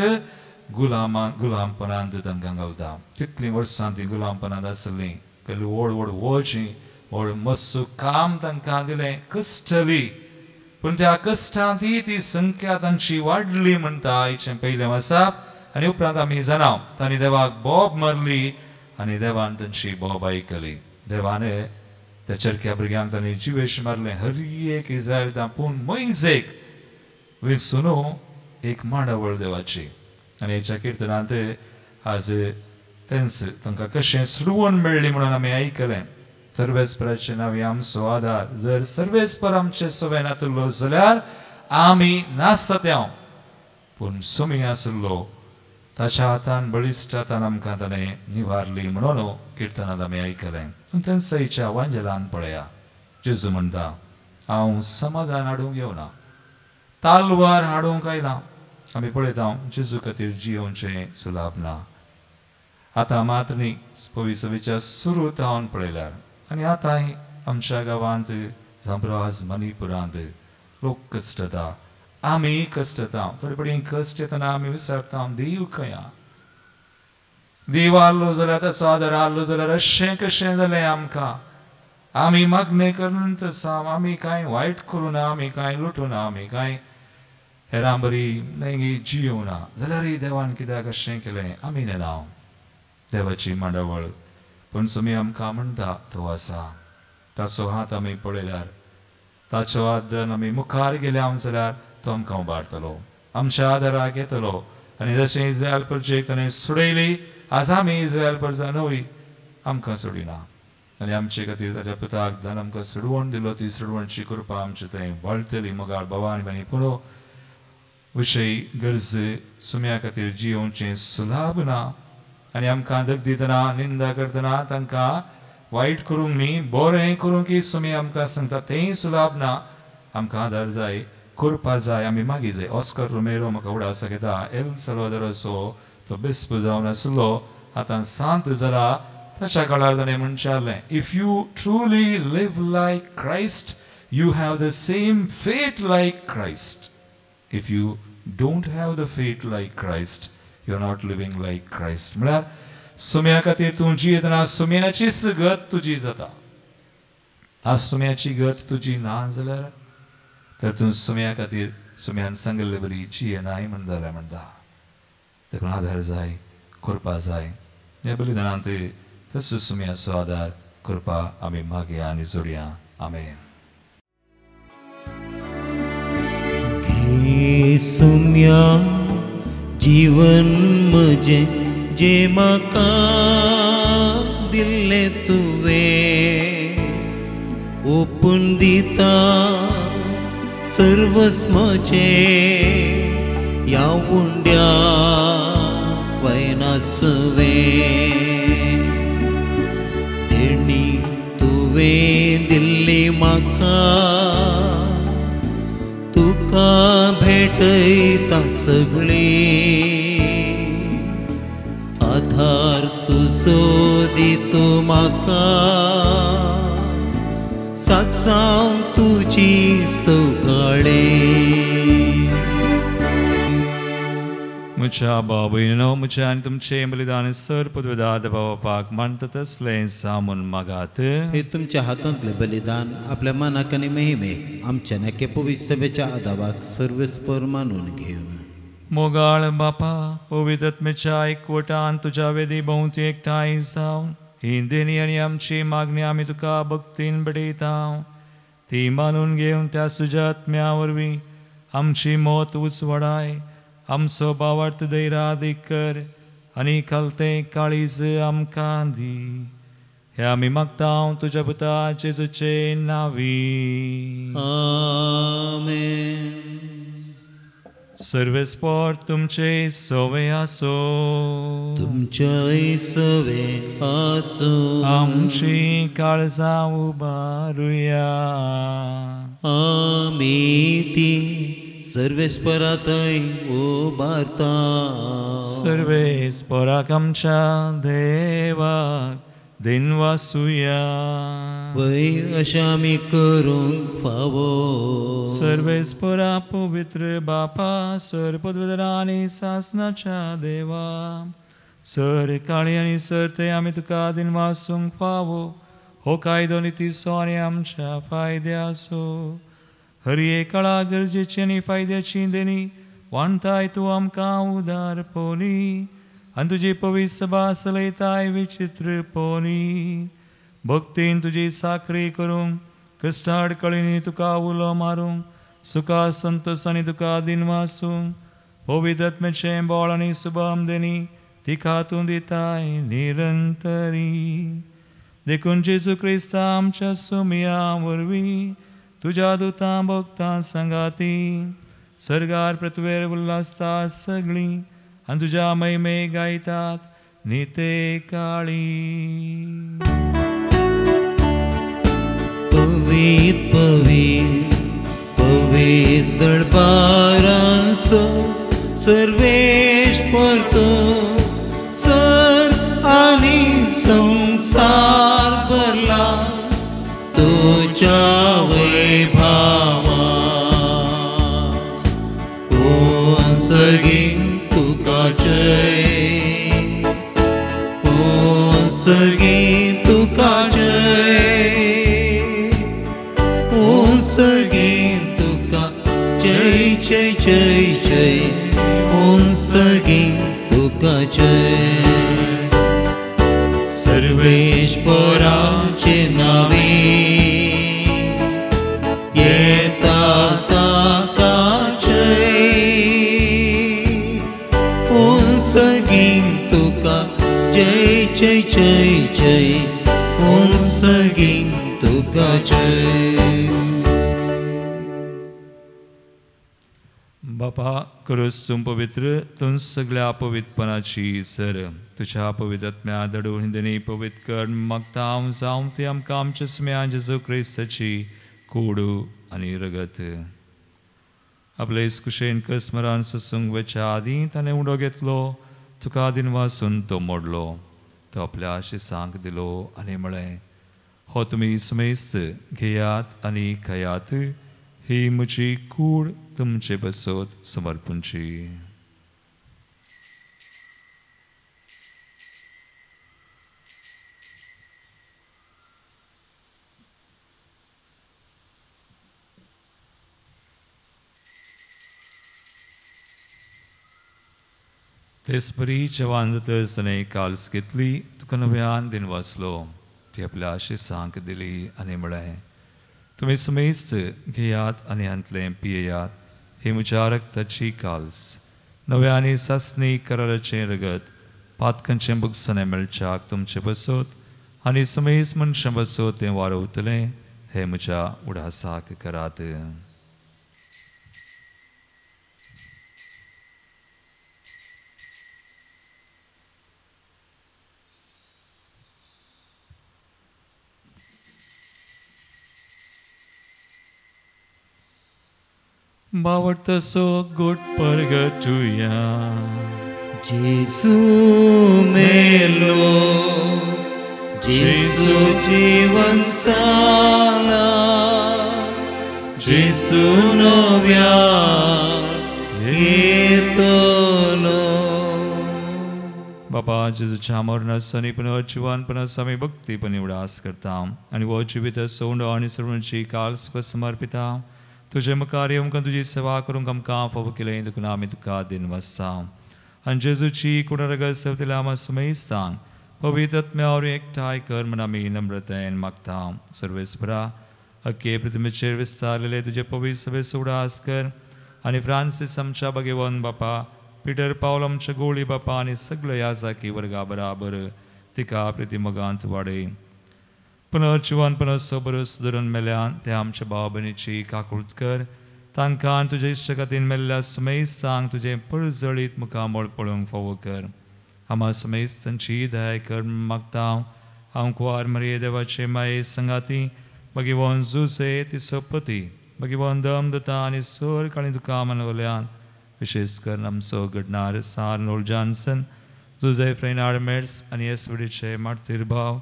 [SPEAKER 1] गुलामपणांत तांकां घालता. कितलीं वर्सां ती गुलामपणांत आसलीं, व्हड व्हड वळचीं व्हड मस्सू काम तांकां दिलें, कश्टली. पूण त्या कश्टांती ती संख्या तांची वाडली म्हणटा हेचें पयलें वाचप. आनी उपरांत आमी जाणां तांणी देवाक बोब मारली आनी देवान तांची बोब आयकली. देवान त्या चरक्या भुरग्यांक तांणी जिवेश मारलें. हर एक इस्रायलांत पूण मोइजेक विसुन एक मांडावळ देवाची. आनी हेच्या किर्तनांत आज तांकां कशें सुडवण मेळ्ळी म्हणून आमी आयकलें. सर्वेस्पराचे नांवे आमचो आदार. जर सर्वेस्पर आमचे सोबेन आसलो जाल्यार आमी नासत्याव, पूण सुमी आसलो ताच्या हातान बळिश्ट हातान आमकां ताणें निवारली म्हणून किर्तनांत आमी आयकलें. तेंसईच्या वांजेलान पळया, जेजू म्हणटा, हांव समाधान हाडूंक येवना, तालवार हाडूंक आयलां. आमी पळयता जेजू खातीर जियोवचें सुलाभ ना. आतां मात न्ही, पवित्र विचार सुरू जावन पळयल्यार आनी आतांय आमच्या गांवांत जांबराज मणिपुरांत लोक कश्टता, आमी कश्टता. थोडे पडेन कश्ट येतना आमी विचारता देव खंय? देव आसलो जाल्यार ताचो आदार आसलो जाल्यार अशें कशें जालें आमकां? आमी मागणें करन साम आमी कांय वायट करूं ना, आमी कांय लुटूं ना, आमी कांय हेरां बरी नेंगी जियों ना, जाल्यार देवान कित्याक अशें केलें? आमी नेनाव देवाची मांडावळ. पूण तुमी आमकां म्हणटा तो आसा. ताचो हात आमी पळयल्यार, ताचो आदार आमी मुखार गेल्या जाल्यार तो आमकां उबारतलो, आमच्या आदाराक येतलो. आनी जशें इस्रायल प्रजेक ताणें सोडयली, आज आमी इस्रायल प्रजा नवी आमकां सोडिना. आनी आमचे खातीर ताच्या पुताक जावन आमकां सोडवण दिलो. ती सोडवणची कृपा आमचे थंय वळटली. मोगाळ भवानी आनी पुरो विशयी गरज सुम्या खातीर जियोवचें सुलाभ ना. आनी आमकां दग दितना निंदा करतना तांकां वायट करूंक न्ही, बरें करूंक ही सुमी आमकां सांगता तेंय सुलाभ ना. आमकां आदार जाय, करपा जाय, आमी मागी जाय. ऑस्कर रोमेरो म्हाका उडास घेता. एल सल्वादोराचो तो बिस्प जावन आसलो, आतां सांत जाला. ताच्या काळार ताणें म्हणचारलें, if you truly live like Christ you have the same fate like Christ. If you don't have the fate like Christ you are not living like Christ. म्हळ्यार सुम्या खातीर तूं जियेतना सुम्याचीच गत तुजी जाता. आज सुम्याची गत तुजी ना जाल्यार तर तूं सुम्या खातीर सुम्यान सांगले बरी जियेनाय म्हण जाल्यार म्हणटा. देखून आदार जाय, करपा जाय. ह्या बलिदानांत तसो सुम्याचो आदार करपा आमी मागया आनी जोडया. आमेन.
[SPEAKER 5] सुम्या जीवन म्हजे जे म्हाका दिल्ले तुवें ओपून दिता सर्वस्व म्हजें ह्या उंड्या वयनासवें तेणी तुवें दिल्ली म्हाका तुका भेटयता सगळी आधार तुजो दितो म्हाका साक्षांत तुजी सवकाळी
[SPEAKER 1] म्हज्या भाव भयणीनो म्हज्या आनी तुमचें बलिदान सर पदवेदार पावपाक मानता तसलें सामून मागात.
[SPEAKER 5] हे तुमच्या हातांतलें बलिदान आपल्या मनाक आनी महिमेक आमच्या नेके पवित्र सभेच्या आदावाक सर्वेस्पर मानून घेव.
[SPEAKER 1] मोगाळ बापा पवित्र आत्म्याच्या एकवटान तुज्या वेदी भोवती एकठांय जावन ही देणी आनी आमची मागणी आमी तुका भक्तीन बडयता. ती मानून घेवन त्या सुज्या आत्म्या वरवीं आमची मोत उजवाडाय आमचो भावार्थ धैर्यादीक कर आनी खालतें काळीज आमकां दी. हे आमी मागता तुज्या पुता जेजूचे नांवी.
[SPEAKER 5] आमेन.
[SPEAKER 1] सर्वेस्पर तुमचे सवे आसो.
[SPEAKER 5] तुमच्या सवे आसो.
[SPEAKER 1] आमची काळजां उबारुया.
[SPEAKER 5] आमी ती सर्वेस्परा थंय उबारता.
[SPEAKER 1] सर्वेस्पराक आमच्या देवाक दिनवासुया.
[SPEAKER 5] वय अशें आमी करूंक फावो.
[SPEAKER 1] सर्वेस्परा पवित्र बापा सर पदवेदार आनी सासणाच्या देवा सर काळी आनी सर ते आमी तुका दिनवासूंक फावो. हो कायदो नितीसो आनी आमच्या फायद्याचो. हर एकाळा गरजेची आनी फायद्याची देणी वाणटाय तूं आमकां उदार पोनी आनी तुजी पवित्र सभा चलयताय विचित्र पोनी. भक्तीन तुजी साखरी करूंक कश्टा अडकळींनी तुका उलो मारूंक सुखा संतोष आनी तुका दिनवासूंक पवित्र आत्म्याचें बोळ आनी सुभाम देणी तिका तूं दिताय निरंतरी. देखून जेजू क्रिस्ता आमच्या सुमया वरवीं तुज्या दुतां भक्तां सांगाती सर्गार पृथ्वेर उल्हासता सगळीं आनी तुज्या महिमे गायतात निते काळी.
[SPEAKER 5] पवित्र पवित्र पवित्र दरबारांचो सर्वेस्पर तूं सर आनी संसार भरला तुज्या वैभवा. ओ सगळीं तुका जय. ओ सगळीं तुका जय. ओ सगळीं तुका जय जय जय जय. ओ सगळीं तुका जय. सर्वेस्पराचे नावे येता ताका जय. ओ सगळीं तुका जय जय जय जय. ओ सगळीं तुका जय.
[SPEAKER 1] बापा करूस तूं पवित्र तूं सगळ्या पवित्रपणाची सर तुझ्या पवित्र आत्म्या दडून देणी पवित्र कर मागता हांव जावं ती आमकां आमच्या स्म्या जेजू क्रिस्ताची कूड आनी रगत. आपले कुशेन कसमरान सत्संग वेच्या आदीं ताणें उडो घेतलो तुका दिनवासून तो मोडलो. तो आपल्या शिसांक दिलो आनी म्हळें हो तुमी समेस्त घेयात आनी खायात. ही म्हजी कूड तुमचे बसत समर्पूंची. तेसपरी जवानतसने काल्स घेतली तुका नव्यान दिन वाचलो. ती आपल्या शिसांक दिली आनी म्हळें तुमी समेस्त घेयात आनी हांतलें पियेयात. हे म्हज्या रक्ताची काल्स नव्या आनी सासणी कराराचें रगत पातकांचें बुगसणें मेळच्याक तुमचे बसोत आनी समेस मनशां बसोत तें वारवतलें हे म्हज्या उडासाक करात. बावडतसो गोट परगटुया
[SPEAKER 5] जेसू मेलो जेसू जीवन साला जेसू नव्या येतलो.
[SPEAKER 1] बापा जेजूच्या मरणासनी पुनः जिवानपणास आमी भक्तीपणी उडास करता आनी वो जिवीत सोंड आनी सर्वांची काल्स समर्पिता. तुझे मुखार येवंक तुजी सेवा करूंक आमकां फावो केलें देखून आमी तुका दिन वाजता आनी जेजूची कुणारगत सवतिल्या आमा सुमेस्तांक पवित्र आत्म्यावर एकठांय कर म्हण आमी नम्रतायेन मागता. सर्वेस्परा अख्खे पृथ्वीचेर विस्तारलेले तुजे पवित्र सभेचो उडास कर आनी फ्रांसीस आमच्या भगेवन बापा पिटर पावल आमच्या गोळी बापा आनी सगळे याजाकी वर्गा बराबर तिका प्रितीमोगांत वाडय. पुनर्जिवानपणाचो बरो सुदारून मेल्यान ते आमच्या भाव भयणीची काकुळट कर तांकां तुज्या इश्टगतीन मेल्ल्या सुमेस्तांक तुजें पळजळीत मुखामोळ पळोवंक फावो कर. आमा सुमेस्तांची दया कर मागता हांव कुंवार मरिये देवाचे माये संगाती भगीवन जुसे तिचो पती भगीवन दमदता आनी सर काळी तुका मनवल्यान विशेष करून आमचो घडणार सार्नोल जॉन्सन जुजे फ्रेनार्ड मेड्स आनी येसवडीचे मार्तीर भाव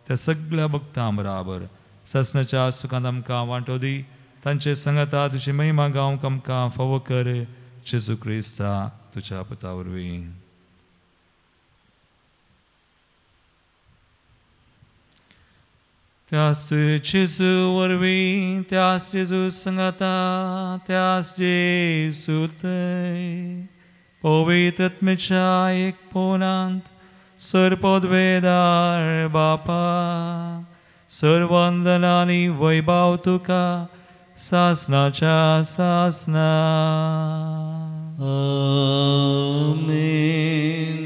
[SPEAKER 1] त्या सगळ्या भक्तां बराबर ससनाच्या सुखांत आमकां वांटो दी. तांचे संगता तुजी महिमा गावंक आमकां फावो कर. जेजू क्रिस्ता तुज्या पुता वरवीं. त्यास जेजू वरवीं त्यास जेजू संगता त्यास जेजू थंय पवित्र आत्म्याच्या एक पोनांत सरपदवेदार बापा सर्वंदनानी वैभव तुका सासनाच्या सासना.
[SPEAKER 5] आमेन.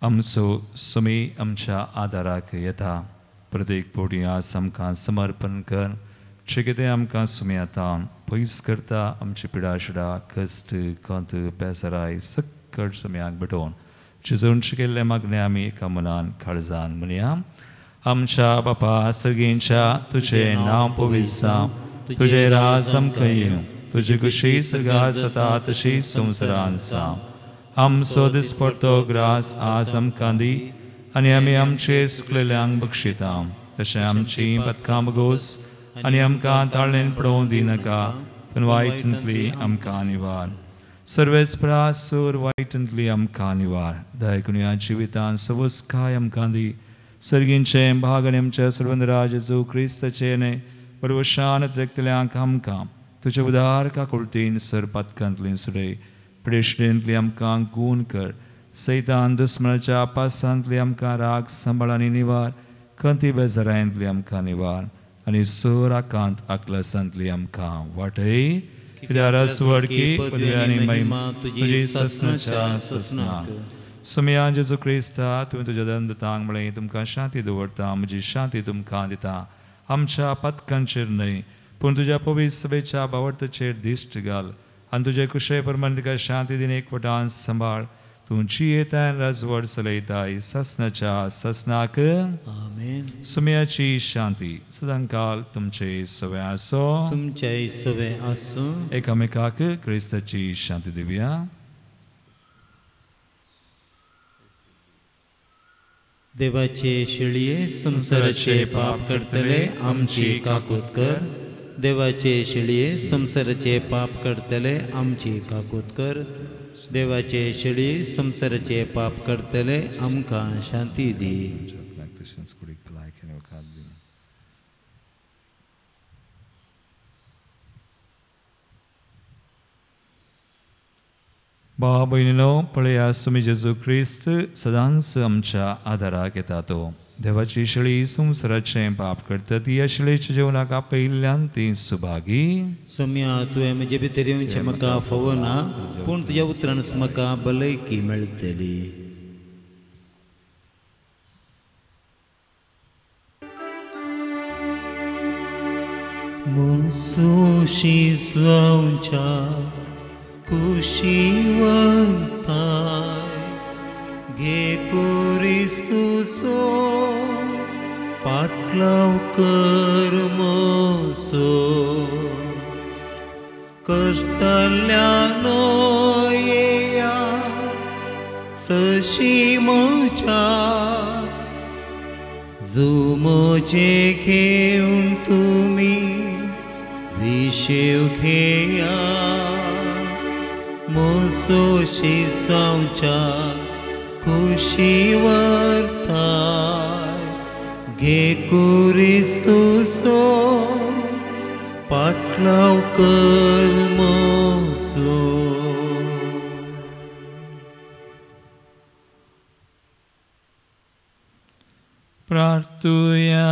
[SPEAKER 1] आमचो सुमी आमच्या आदाराक येता. प्रत्येक पोटी आज आमकां समर्पण कर जे कितें आमकां सुमी येता पयस करता आमची पिडा शिडा कश्ट खंत बेजाराय सकट सुम्याक भेटोवन जेजूंचे केल्ले मागणे आमी एका मनान काळजान म्हणया. आमच्या बापा सर्गेंच्या तुजें नांव पवित्र जावं तुजें राज आमकां येवं तुजी कुशी सर्गार जाता तशी संवसारांत जावं. आमचो दिसपडटो ग्रास आज आमकां दी आनी आमी आमचेर सुकलेल्यांक बक्षिता तशें आमची पदकां बगोस आनी आमकां ताळणेन पडोवंक दिनाका पूण वायटांतली आमकां निवार. सर्वेस्परा सूर वायटांतली आमकां निवार. दयकुनिया जिवितान सवस्काय आमकां दी. सर्गींचे भाग आनी आमच्या सर्वंदरा जेजू क्रिस्ताचे न्हय परवशान त्रेकतल्यांक आमकां तुज्या उदार काकुळटीन सर पदकांतली सुडय. प्रेशडेंतली आमकां गूण कर. सैतान दुस्मनाच्या पासांतली आमकां राग सांबाळ आनी निवार. खंती बेजारांतली आमकां निवार आनी सर आकांत आकलसांतली आमकां वाटय. कित्याक रसवडकी पदवी आनी महिमा तुजी ससनाच्या ससनाक. सुमया जेजू क्रिस्ता तुवें तुज्या दंदतांक म्हळें तुमकां शांती दवरता म्हजी शांती तुमकां दिता. आमच्या पदकांचेर न्हय पूण तुज्या पवित्र सभेच्या बावडताचेर दिश्ट घाल आनी तुजे कुशे प्रमाण तिका शांती दिन एकवटान सांबाळ. तूं जियेतान राजवड चलयताय ससनाच्या ससनाक.
[SPEAKER 5] आमेन.
[SPEAKER 1] सुमयाची शांती सदांकाल तुमचे सवे आसो.
[SPEAKER 5] तुमच्याय सवे आसूं.
[SPEAKER 1] एकामेकाक क्रिस्ताची शांती दिवया.
[SPEAKER 5] देवाचे शिळये संसाराचे पाप करतले आमची काकूत कर. देवाचे शिळये संसाराचे पाप करतले आमची काकूत कर. देवाचे शिळये संसाराचे पाप करतले आमकां शांती दी.
[SPEAKER 3] भाव भयणीनो पळयात तुमी जेजू क्रिस्त सदांच आमच्या आदाराक येता तो देवाची शिळी संवसाराचें पाप करता ती शिळेच्या जेवणाक आपयल्ल्यान ती सुभागी
[SPEAKER 5] सम्या तुवें म्हजे भितर येवचें म्हाका फावो ना पूण तुज्या उतरान म्हाका भलायकी मेळटली मोसोशी जावच्या कुशीवताय घे कुरिस्तुसो पाटलाव कर मोसो कष्टाल्यानो येया सशी मोच्या जुमोचे घेऊन तुम्ही विशेव घेया मोसोशी जावच्या खुशी वर्ताय घे कुरिस्तुसो पाटलाव कर मोसो
[SPEAKER 3] प्रार्थुया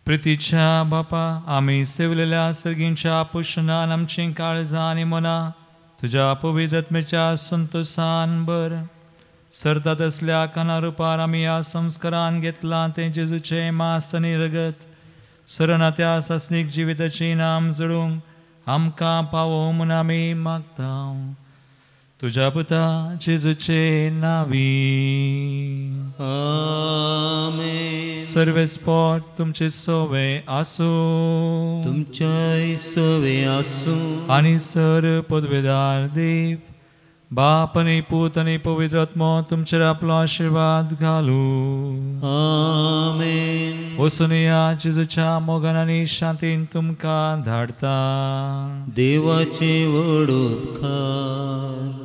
[SPEAKER 3] प्रितीच्या बापा आम्ही सेवलेल्या सर्गींच्या पुष्णान आमची काळजां आनी मनां तुज्या पवित्र आत्म्याच्या संतोषान भर सरतात असल्या कानारुपार आमी ह्या संस्कारान घेतला ते जेजूचे मास आनी रगत सरना त्या सासनीक जिविताची नाम जडूंक आमकां पावो म्हूण आमी मागता तुज्या पुता जेजूचे नावी
[SPEAKER 5] आमेन
[SPEAKER 3] सर्वेस्पोर तुमचे सोवे आसूं
[SPEAKER 5] तुमच्या सोवे आसूं
[SPEAKER 3] आनी सर पदवेदार देव बाप आनी पूत आनी पवित्र आत्मो तुमचेर आपलो आशिर्वाद घालू
[SPEAKER 5] आमेन
[SPEAKER 3] वचून या जेजूच्या मोगान आनी शांतीन तुमकां धाडता
[SPEAKER 5] देवाचे व्हड उपकार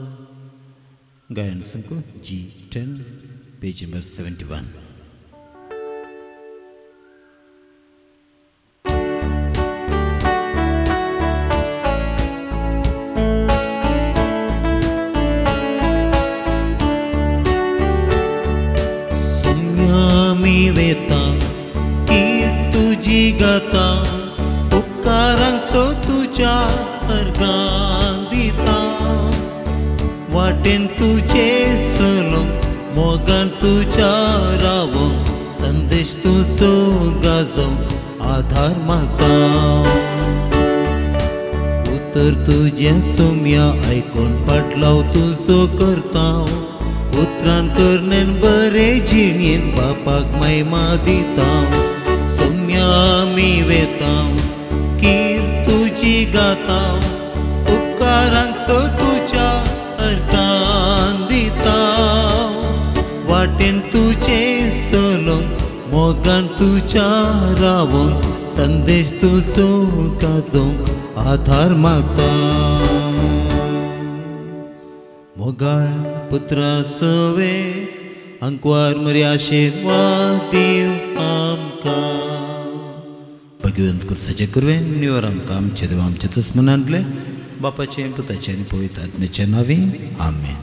[SPEAKER 5] गायन संको G10 पेज नंबर 71 सम्यामी वेता कीर्त तुझी गाता उपकारांक सो तुझ्या अर्गां दिता वाटेन तुझे सलो मोगान तुझ्या रावो संदेश तुझो गाजो आधार मागता उतर तुझे सोम्या आयकोन पाटलाव तुझो करता उतरान करनेन बरे जिणेन बापाक महिमा दिता सोम्या मी वेता कीर्त तुझी गाता उपकारांक सो तुझ्या अर्गां दिता वाटेन तुझे सलो मोगान तुझ्या रावोन संदेश तुझो गाजोंक आधार मागता मोगाळ पुत्रा सवे अंकवार मरी आशीर्वाद दिव आमकां भगवंत कुर्साचे कुरवे निवर आमकां आमचे देव आमचे दुस्मनांतले बापाचे पुताचे आनी पवित्र आत्म्याचे नांवी आमेन